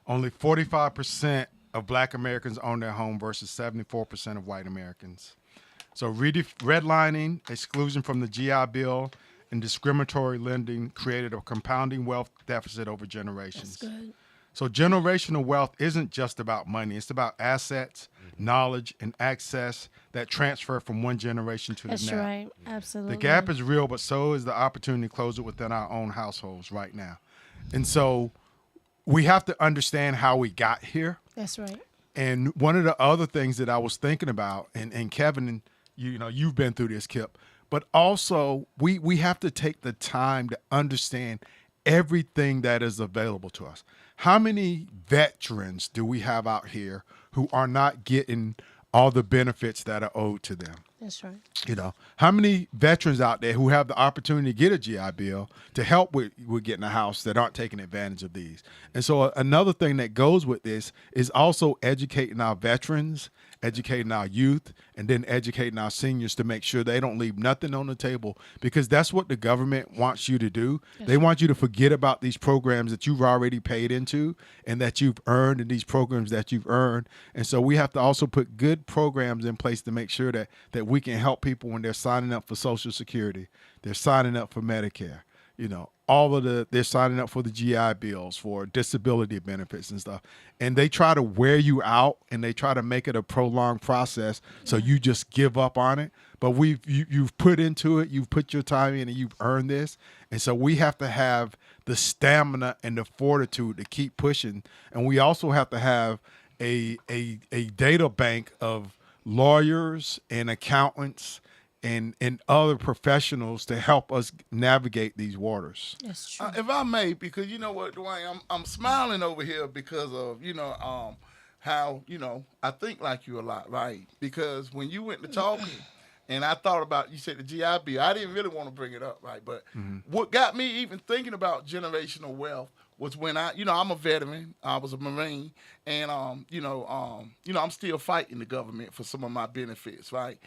Only 45% of black Americans own their home versus 74% of white Americans. So redlining, exclusion from the GI Bill, and discriminatory lending created a compounding wealth deficit over generations. That's good. So generational wealth isn't just about money. It's about assets, knowledge, and access that transfer from one generation to the next. That's right. Absolutely. The gap is real, but so is the opportunity to close it within our own households right now. And so we have to understand how we got here. That's right. And one of the other things that I was thinking about, and Kevin, you've been through this, Kip, but also we have to take the time to understand everything that is available to us. How many veterans do we have out here who are not getting all the benefits that are owed to them? That's right. You know, how many veterans out there who have the opportunity to get a GI Bill to help with getting a house that aren't taking advantage of these? And so another thing that goes with this is also educating our veterans, educating our youth, and then educating our seniors to make sure they don't leave nothing on the table, because that's what the government wants you to do. They want you to forget about these programs that you've already paid into and that you've earned, and these programs that you've earned. And so we have to also put good programs in place to make sure that we can help people when they're signing up for Social Security, they're signing up for Medicare, you know, they're signing up for the GI Bills, for disability benefits and stuff. And they try to wear you out, and they try to make it a prolonged process so you just give up on it. But you've put into it, you've put your time in, and you've earned this. And so we have to have the stamina and the fortitude to keep pushing. And we also have to have a data bank of lawyers and accountants and other professionals to help us navigate these waters. That's true. If I may, because you know what, Dwayne, I'm smiling over here because of how I think like you a lot, right? Because when you went to talking, and I thought about, you said the GI Bill, I didn't really want to bring it up, right? But what got me even thinking about generational wealth was when I'm a veteran. I was a Marine, and I'm still fighting the government for some of my benefits, right?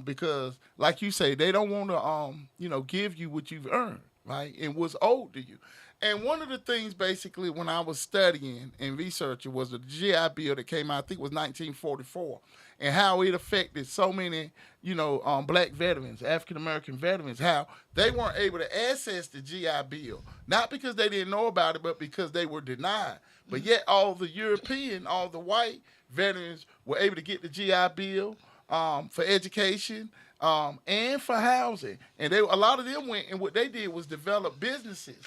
Because like you say, they don't want to give you what you've earned, right, and what's owed to you. And one of the things, basically, when I was studying and researching, was the GI Bill that came out, I think it was 1944, and how it affected so many, black veterans, African-American veterans, how they weren't able to access the GI Bill, not because they didn't know about it, but because they were denied. But yet all the white veterans were able to get the GI Bill for education and for housing. And a lot of them went, and what they did was develop businesses,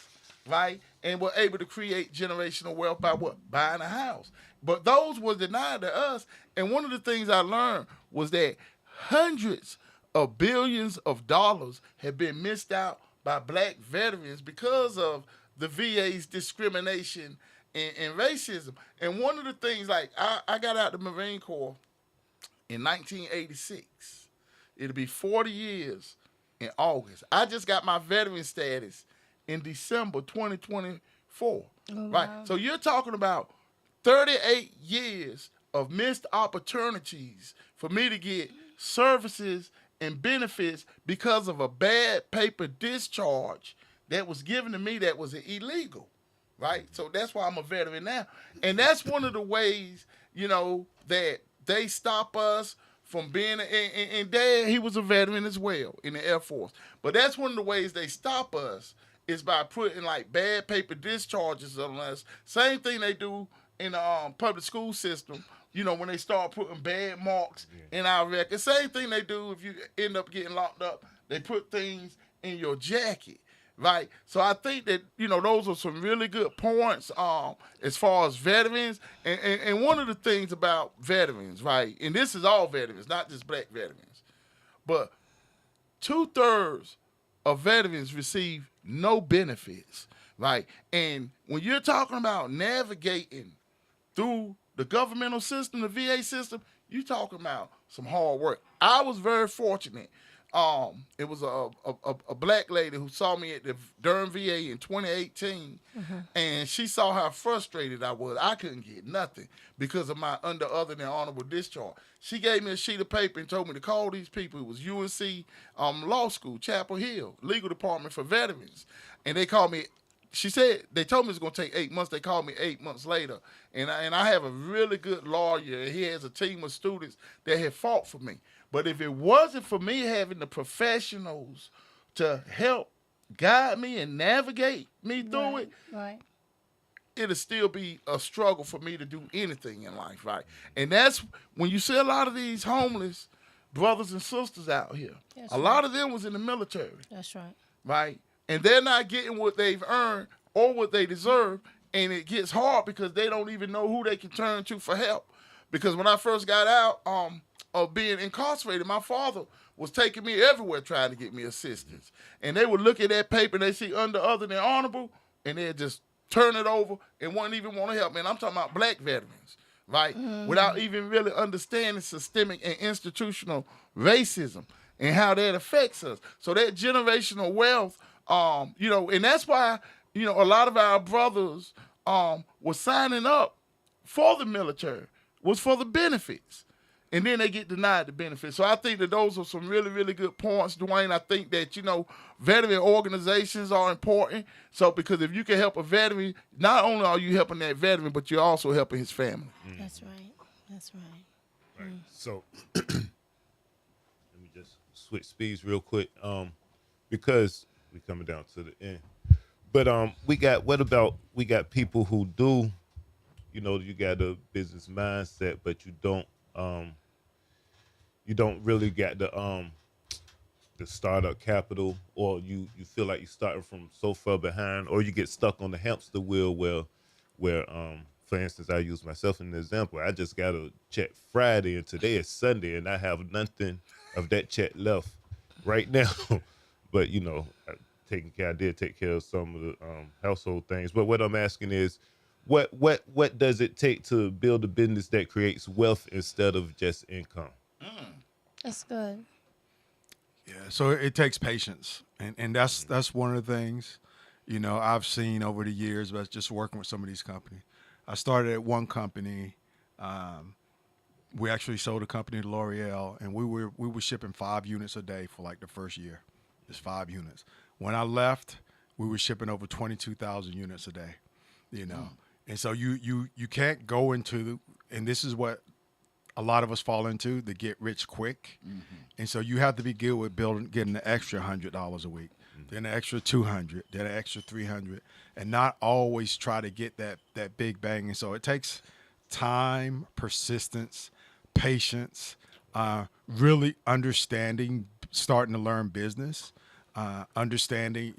right? And were able to create generational wealth by what? Buying a house. But those were denied to us. And one of the things I learned was that hundreds of billions of dollars have been missed out by black veterans because of the VA's discrimination and racism. And one of the things, like, I got out of the Marine Corps in 1986. It'll be 40 years in August. I just got my veteran status in December 2024, right? Wow. So you're talking about 38 years of missed opportunities for me to get services and benefits because of a bad paper discharge that was given to me that was illegal, right? So that's why I'm a veteran now. And that's one of the ways, that they stop us from being, and Dad, he was a veteran as well in the Air Force. But that's one of the ways they stop us is by putting like bad paper discharges on us. Same thing they do in the public school system, when they start putting bad marks in our record. Same thing they do if you end up getting locked up. They put things in your jacket, right? So I think that, those are some really good points as far as veterans. And one of the things about veterans, right, and this is all veterans, not just black veterans, but 2/3 of veterans receive no benefits, right? And when you're talking about navigating through the governmental system, the VA system, you're talking about some hard work. I was very fortunate. It was a black lady who saw me at the Durham VA in 2018, and she saw how frustrated I was. I couldn't get nothing because of my other than honorable discharge. She gave me a sheet of paper and told me to call these people. It was UNC Law School, Chapel Hill, Legal Department for Veterans, and they called me. She said, they told me it's going to take 8 months. They called me 8 months later. And I have a really good lawyer. He has a team of students that have fought for me. But if it wasn't for me having the professionals to help guide me and navigate me through it, Right. it'll still be a struggle for me to do anything in life, right? And that's when you see a lot of these homeless brothers and sisters out here. That's a lot of them was in the military, That's right. right? And they're not getting what they've earned or what they deserve, and it gets hard because they don't even know who they can turn to for help. Because when I first got out of being incarcerated, my father was taking me everywhere trying to get me assistance. And they would look at that paper and they see under other than honorable, and they'd just turn it over and wouldn't even want to help me. And I'm talking about black veterans, right? Without even really understanding systemic and institutional racism and how that affects us. So that generational wealth, and that's why, a lot of our brothers were signing up for the military, was for the benefits. And then they get denied the benefits. So I think that those are some really, really good points, Dwayne. I think that, veteran organizations are important. So because if you can help a veteran, not only are you helping that veteran, but you're also helping his family. That's right. That's right. Right. So let me just switch speeds real quick, because we coming down to the end. But we got people who do, you got a business mindset, but you don't really got the startup capital, or you feel like you're starting from so far behind, or you get stuck on the hamster wheel where for instance, I use myself as an example. I just got a check Friday and today is Sunday and I have nothing of that check left right now. But I did take care of some of the household things. But what I'm asking is, what does it take to build a business that creates wealth instead of just income? That's good. Yeah, so it takes patience, and that's one of the things, I've seen over the years, but just working with some of these companies. I started at one company. We actually sold a company to L'Oreal, and we were shipping 5 units a day for like the first year, just 5 units. When I left, we were shipping over 22,000 units a day, And so you can't go into, and this is what a lot of us fall into, the get rich quick. And so you have to be good with getting the extra $100 a week, then an extra 200, then an extra 300, and not always try to get that big bang. And so it takes time, persistence, patience, really understanding, starting to learn business, understanding,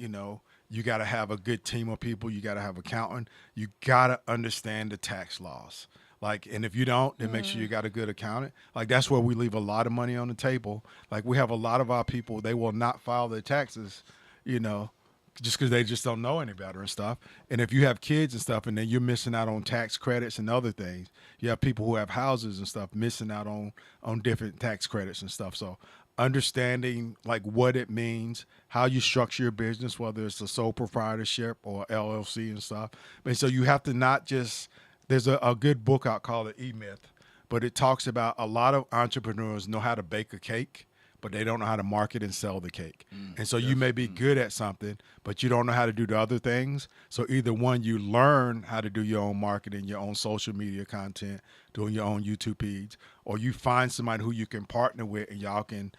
you got to have a good team of people. You got to have an accountant. You got to understand the tax laws. And if you don't, then make sure you got a good accountant. That's where we leave a lot of money on the table. We have a lot of our people, they will not file their taxes, just because they just don't know any better and stuff. And if you have kids and stuff, and then you're missing out on tax credits and other things, you have people who have houses and stuff missing out on different tax credits and stuff. So understanding what it means, how you structure your business, whether it's a sole proprietorship or LLC and stuff. And so you have to not just, there's a good book out called The E-Myth, but it talks about a lot of entrepreneurs know how to bake a cake, but they don't know how to market and sell the cake. And so you may be good at something, but you don't know how to do the other things. So either one, you learn how to do your own marketing, your own social media content, doing your own YouTube feeds, or you find somebody who you can partner with and y'all can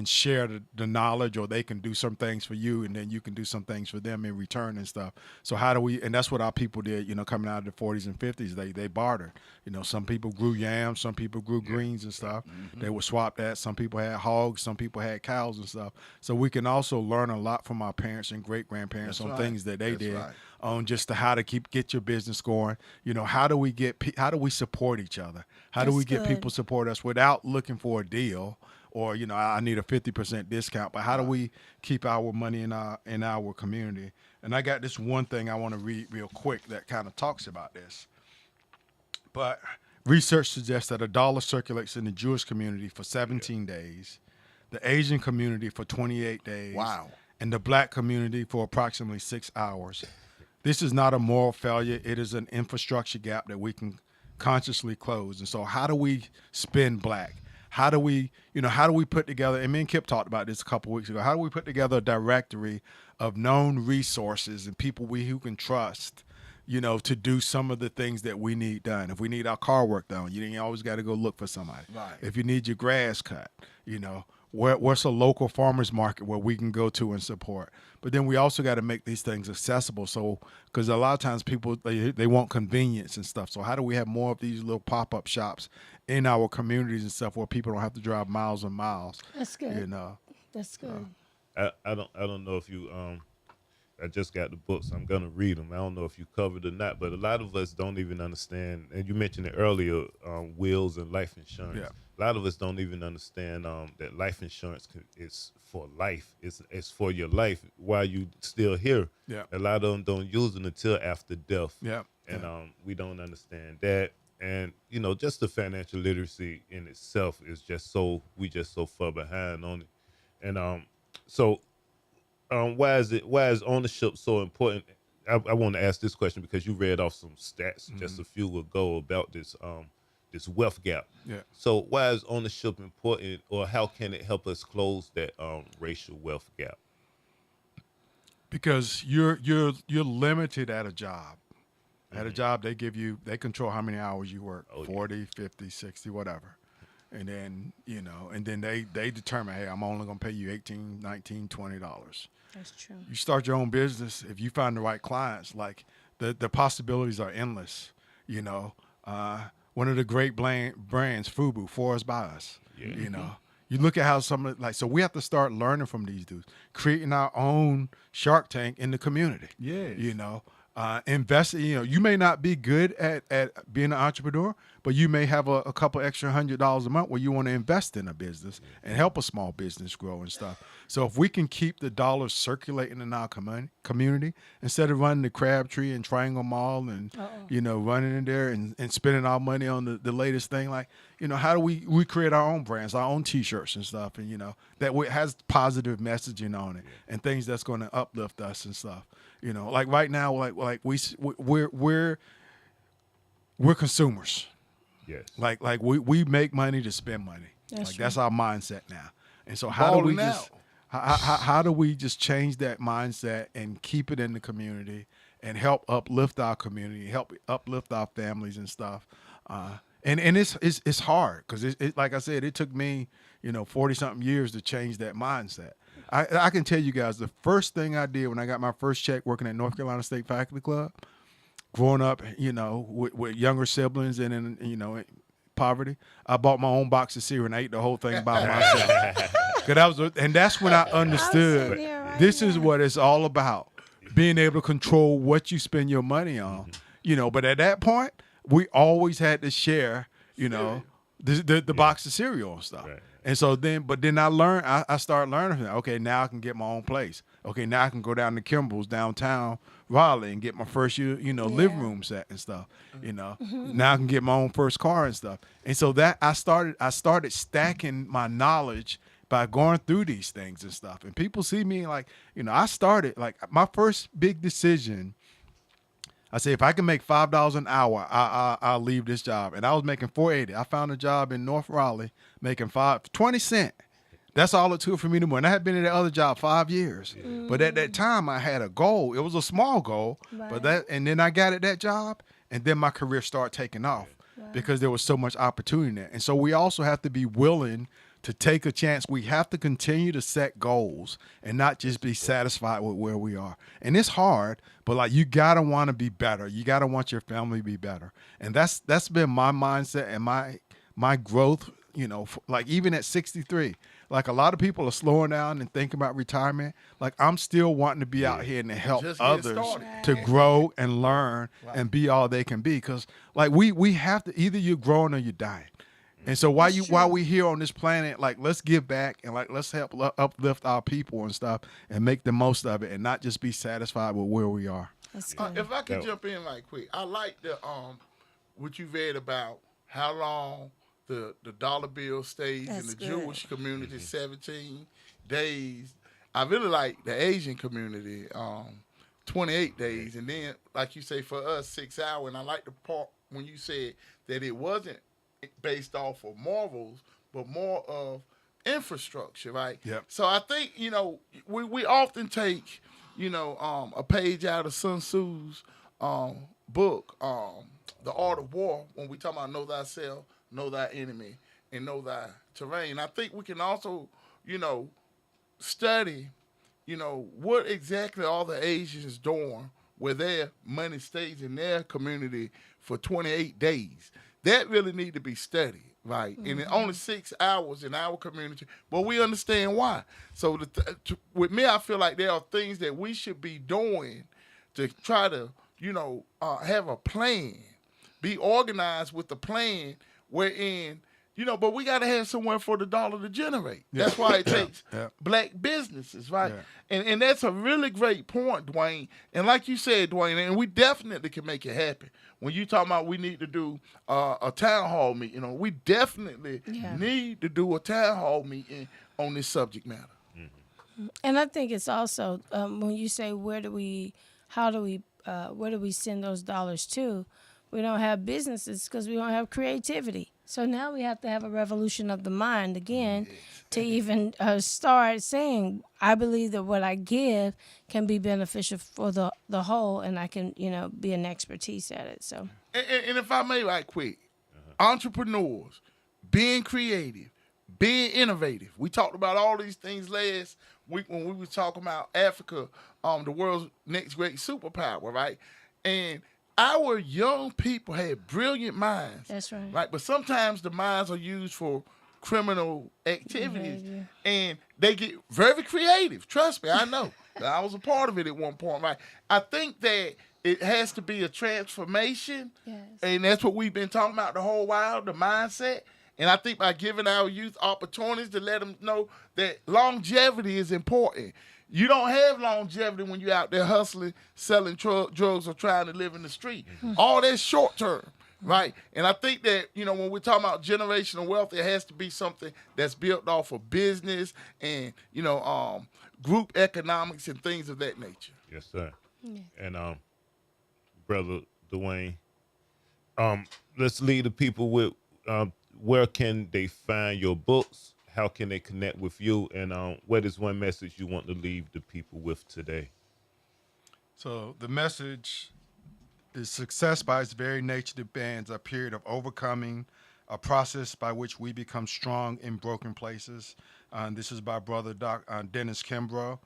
share the knowledge, or they can do some things for you and then you can do some things for them in return and stuff. So how do we, and that's what our people did, coming out of the 40s and 50s, they bartered. Some people grew yams, some people grew greens and stuff. They would swap that. Some people had hogs, some people had cows and stuff. So we can also learn a lot from our parents and great-grandparents on things that they did. On just how to get your business going. How do we support each other? How do we get people to support us without looking for a deal, or I need a 50% discount? But how do we keep our money in our community? And I got this one thing I want to read real quick that kind of talks about this. But research suggests that $1 circulates in the Jewish community for 17 days, the Asian community for 28 days, and the Black community for approximately 6 hours. This is not a moral failure. It is an infrastructure gap that we can consciously close. And so how do we spend Black? How do we put together, and me and Kip talked about this a couple weeks ago, how do we put together a directory of known resources and people who can trust, to do some of the things that we need done. If we need our car work done, you ain't always got to go look for somebody. Right. If you need your grass cut, what's a local farmer's market where we can go to and support? But then we also got to make these things accessible. So, because a lot of times people, they want convenience and stuff. So how do we have more of these little pop-up shops in our communities and stuff where people don't have to drive miles and miles? That's good. That's good. I don't know if you I just got the books. I'm gonna read them. I don't know if you covered or not, but a lot of us don't even understand. And you mentioned it earlier, wills and life insurance. Yeah. A lot of us don't even understand that life insurance is for life. It's for your life while you still here. Yeah. A lot of them don't use it until after death. Yeah. And we don't understand that. And just the financial literacy in itself is we just so far behind on it. And so why is ownership so important? I want to ask this question because you read off some stats just a few ago about this wealth gap. Yeah. So why is ownership important, or how can it help us close that racial wealth gap? Because you're limited at a job. At a job, they control how many hours you work, 40, 50, 60, whatever. And then, they determine, hey, I'm only going to pay you $18, $19, $20. That's true. You start your own business, if you find the right clients, like the possibilities are endless. One of the great brands, Fubu, For Us By Us. Yeah. You look at how so we have to start learning from these dudes, creating our own Shark Tank in the community. Yes. Investing. You may not be good at being an entrepreneur, but you may have a couple extra $100 a month where you want to invest in a business and help a small business grow and stuff. So if we can keep the dollars circulating in our community instead of running the Crabtree and Triangle Mall and running in there and spending our money on the latest thing, how do we create our own brands, our own T-shirts and stuff, and that has positive messaging on it and things that's going to uplift us and stuff. Like right now, like we're consumers. Yes. Like we make money to spend money. That's our mindset now. And so how do we just change that mindset and keep it in the community and help uplift our community, help uplift our families and stuff. And it's hard because it like I said, it took me 40 something years to change that mindset. I can tell you guys the first thing I did when I got my first check working at North Carolina State Faculty Club, growing up, with younger siblings and in poverty, I bought my own box of cereal and I ate the whole thing by myself. And that's when I understood this is what it's all about, being able to control what you spend your money on. But at that point, we always had to share, the box of cereal and stuff. Right. And so then I started learning, okay, now I can get my own place. Okay, now I can go down to Kimball's downtown Raleigh and get my first, living room set and stuff. Now I can get my own first car and stuff. And so that I started stacking my knowledge by going through these things and stuff. And people see me I started my first big decision. I said, if I can make $5 an hour, I'll leave this job. And I was making $4.80. I found a job in North Raleigh making 20 cents. That's all it took for me to move. And I had been in that other job 5 years. Mm-hmm. But at that time, I had a goal. It was a small goal. Right. And then I got at that job, and then my career started taking off because there was so much opportunity there. And so we also have to be willing to take a chance. We have to continue to set goals and not just be satisfied with where we are. And it's hard, but you gotta want to be better. You gotta want your family to be better. And that's been my mindset and my growth. Even at 63, a lot of people are slowing down and thinking about retirement. I'm still wanting to be out here and to help others to grow and learn and be all they can be. Because we have to, either you're growing or you're dying. And so while we here on this planet, let's give back and let's help uplift our people and stuff and make the most of it and not just be satisfied with where we are. If I could jump in quick, I like the what you read about how long the dollar bill stays in the Jewish community, 17 days. I really like the Asian community, 28 days, and then like you say for us 6 hours. And I like the part when you said that it wasn't based off of morals, but more of infrastructure, right? Yep. So I think, we often take, a page out of Sun Tzu's book, The Art of War, when we talk about know thyself, know thy enemy, and know thy terrain. I think we can also, study, what exactly are the Asians doing where their money stays in their community for 28 days. That really need to be studied, right? Mm-hmm. And it's only 6 hours in our community, but we understand why. So with me, I feel like there are things that we should be doing to try to, have a plan, be organized with the plan wherein But we got to have somewhere for the dollar to generate. That's why it takes Yeah. black businesses, right? Yeah. And that's a really great point, Dwayne. And like you said, Dwayne, and we definitely can make it happen. When you talk about we need to do a town hall meeting, we definitely need to do a town hall meeting on this subject matter. And I think it's also when you say where do we send those dollars to? We don't have businesses because we don't have creativity. So now we have to have a revolution of the mind again to even start saying, I believe that what I give can be beneficial for the whole, and I can, be an expertise at it. So, And if I may, right quick, entrepreneurs, being creative, being innovative. We talked about all these things last week when we were talking about Africa, the world's next great superpower, right? And our young people have brilliant minds. That's right. Right, but sometimes the minds are used for criminal activities, Behavior. and they get very creative. Trust me, I know. I was a part of it at one point, right? I think that it has to be a transformation, and that's what we've been talking about the whole while, the mindset. And I think by giving our youth opportunities to let them know that longevity is important. You don't have longevity when you're out there hustling, selling drugs, or trying to live in the street. All that's short term, right? And I think that, when we're talking about generational wealth, it has to be something that's built off of business and, group economics and things of that nature. Yes, sir. Yeah. And Brother Dwayne, let's lead the people with where can they find your books? How can they connect with you? And what is one message you want to leave the people with today? So the message is success by its very nature demands a period of overcoming, a process by which we become strong in broken places. This is by Brother Dennis Kimbrough,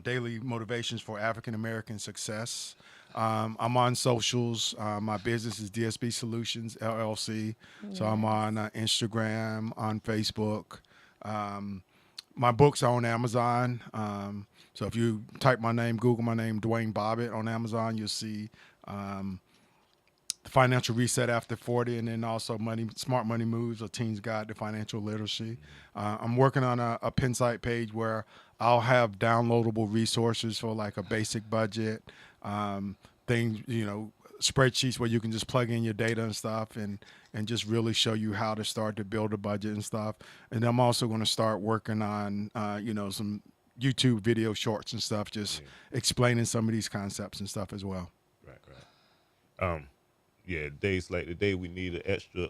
Daily Motivations for African American Success. I'm on socials. My business is DSB Solutions, LLC. So I'm on Instagram, on Facebook. My books are on Amazon. So if you type my name, Google my name, Dwayne Bobbitt on Amazon, you'll see Financial Reset After 40, and then also Smart Money Moves, a Teen's Guide to Financial Literacy. I'm working on a Pinsite page where I'll have downloadable resources for like a basic budget, things, spreadsheets where you can just plug in your data and stuff and just really show you how to start to build a budget and stuff. And I'm also going to start working on, some YouTube video shorts and stuff, just explaining some of these concepts and stuff as well. Right. Days like today, we need an extra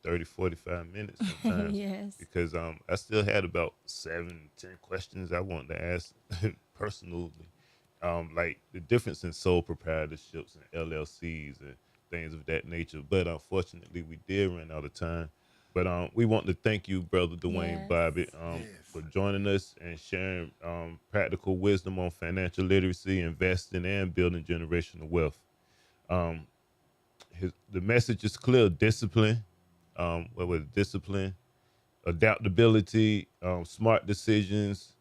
30, 45 minutes sometimes. Yes. Because I still had about 7, 10 questions I wanted to ask personally. Like the difference in sole proprietorships and LLCs and things of that nature. But unfortunately, we did run out of time. But we want to thank you, Brother Dwayne Bobbitt, for joining us and sharing practical wisdom on financial literacy, investing, and building generational wealth. The message is clear: discipline, discipline, adaptability, smart decisions,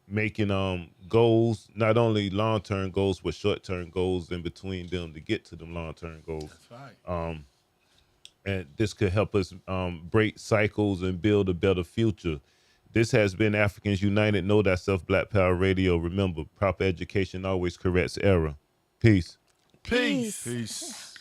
making goals, not only long-term goals, but short-term goals in between them to get to them long-term goals. That's right. And this could help us break cycles and build a better future. This has been Africans United, Know Thyself, Black Power Radio. Remember, proper education always corrects error. Peace. Peace. Peace.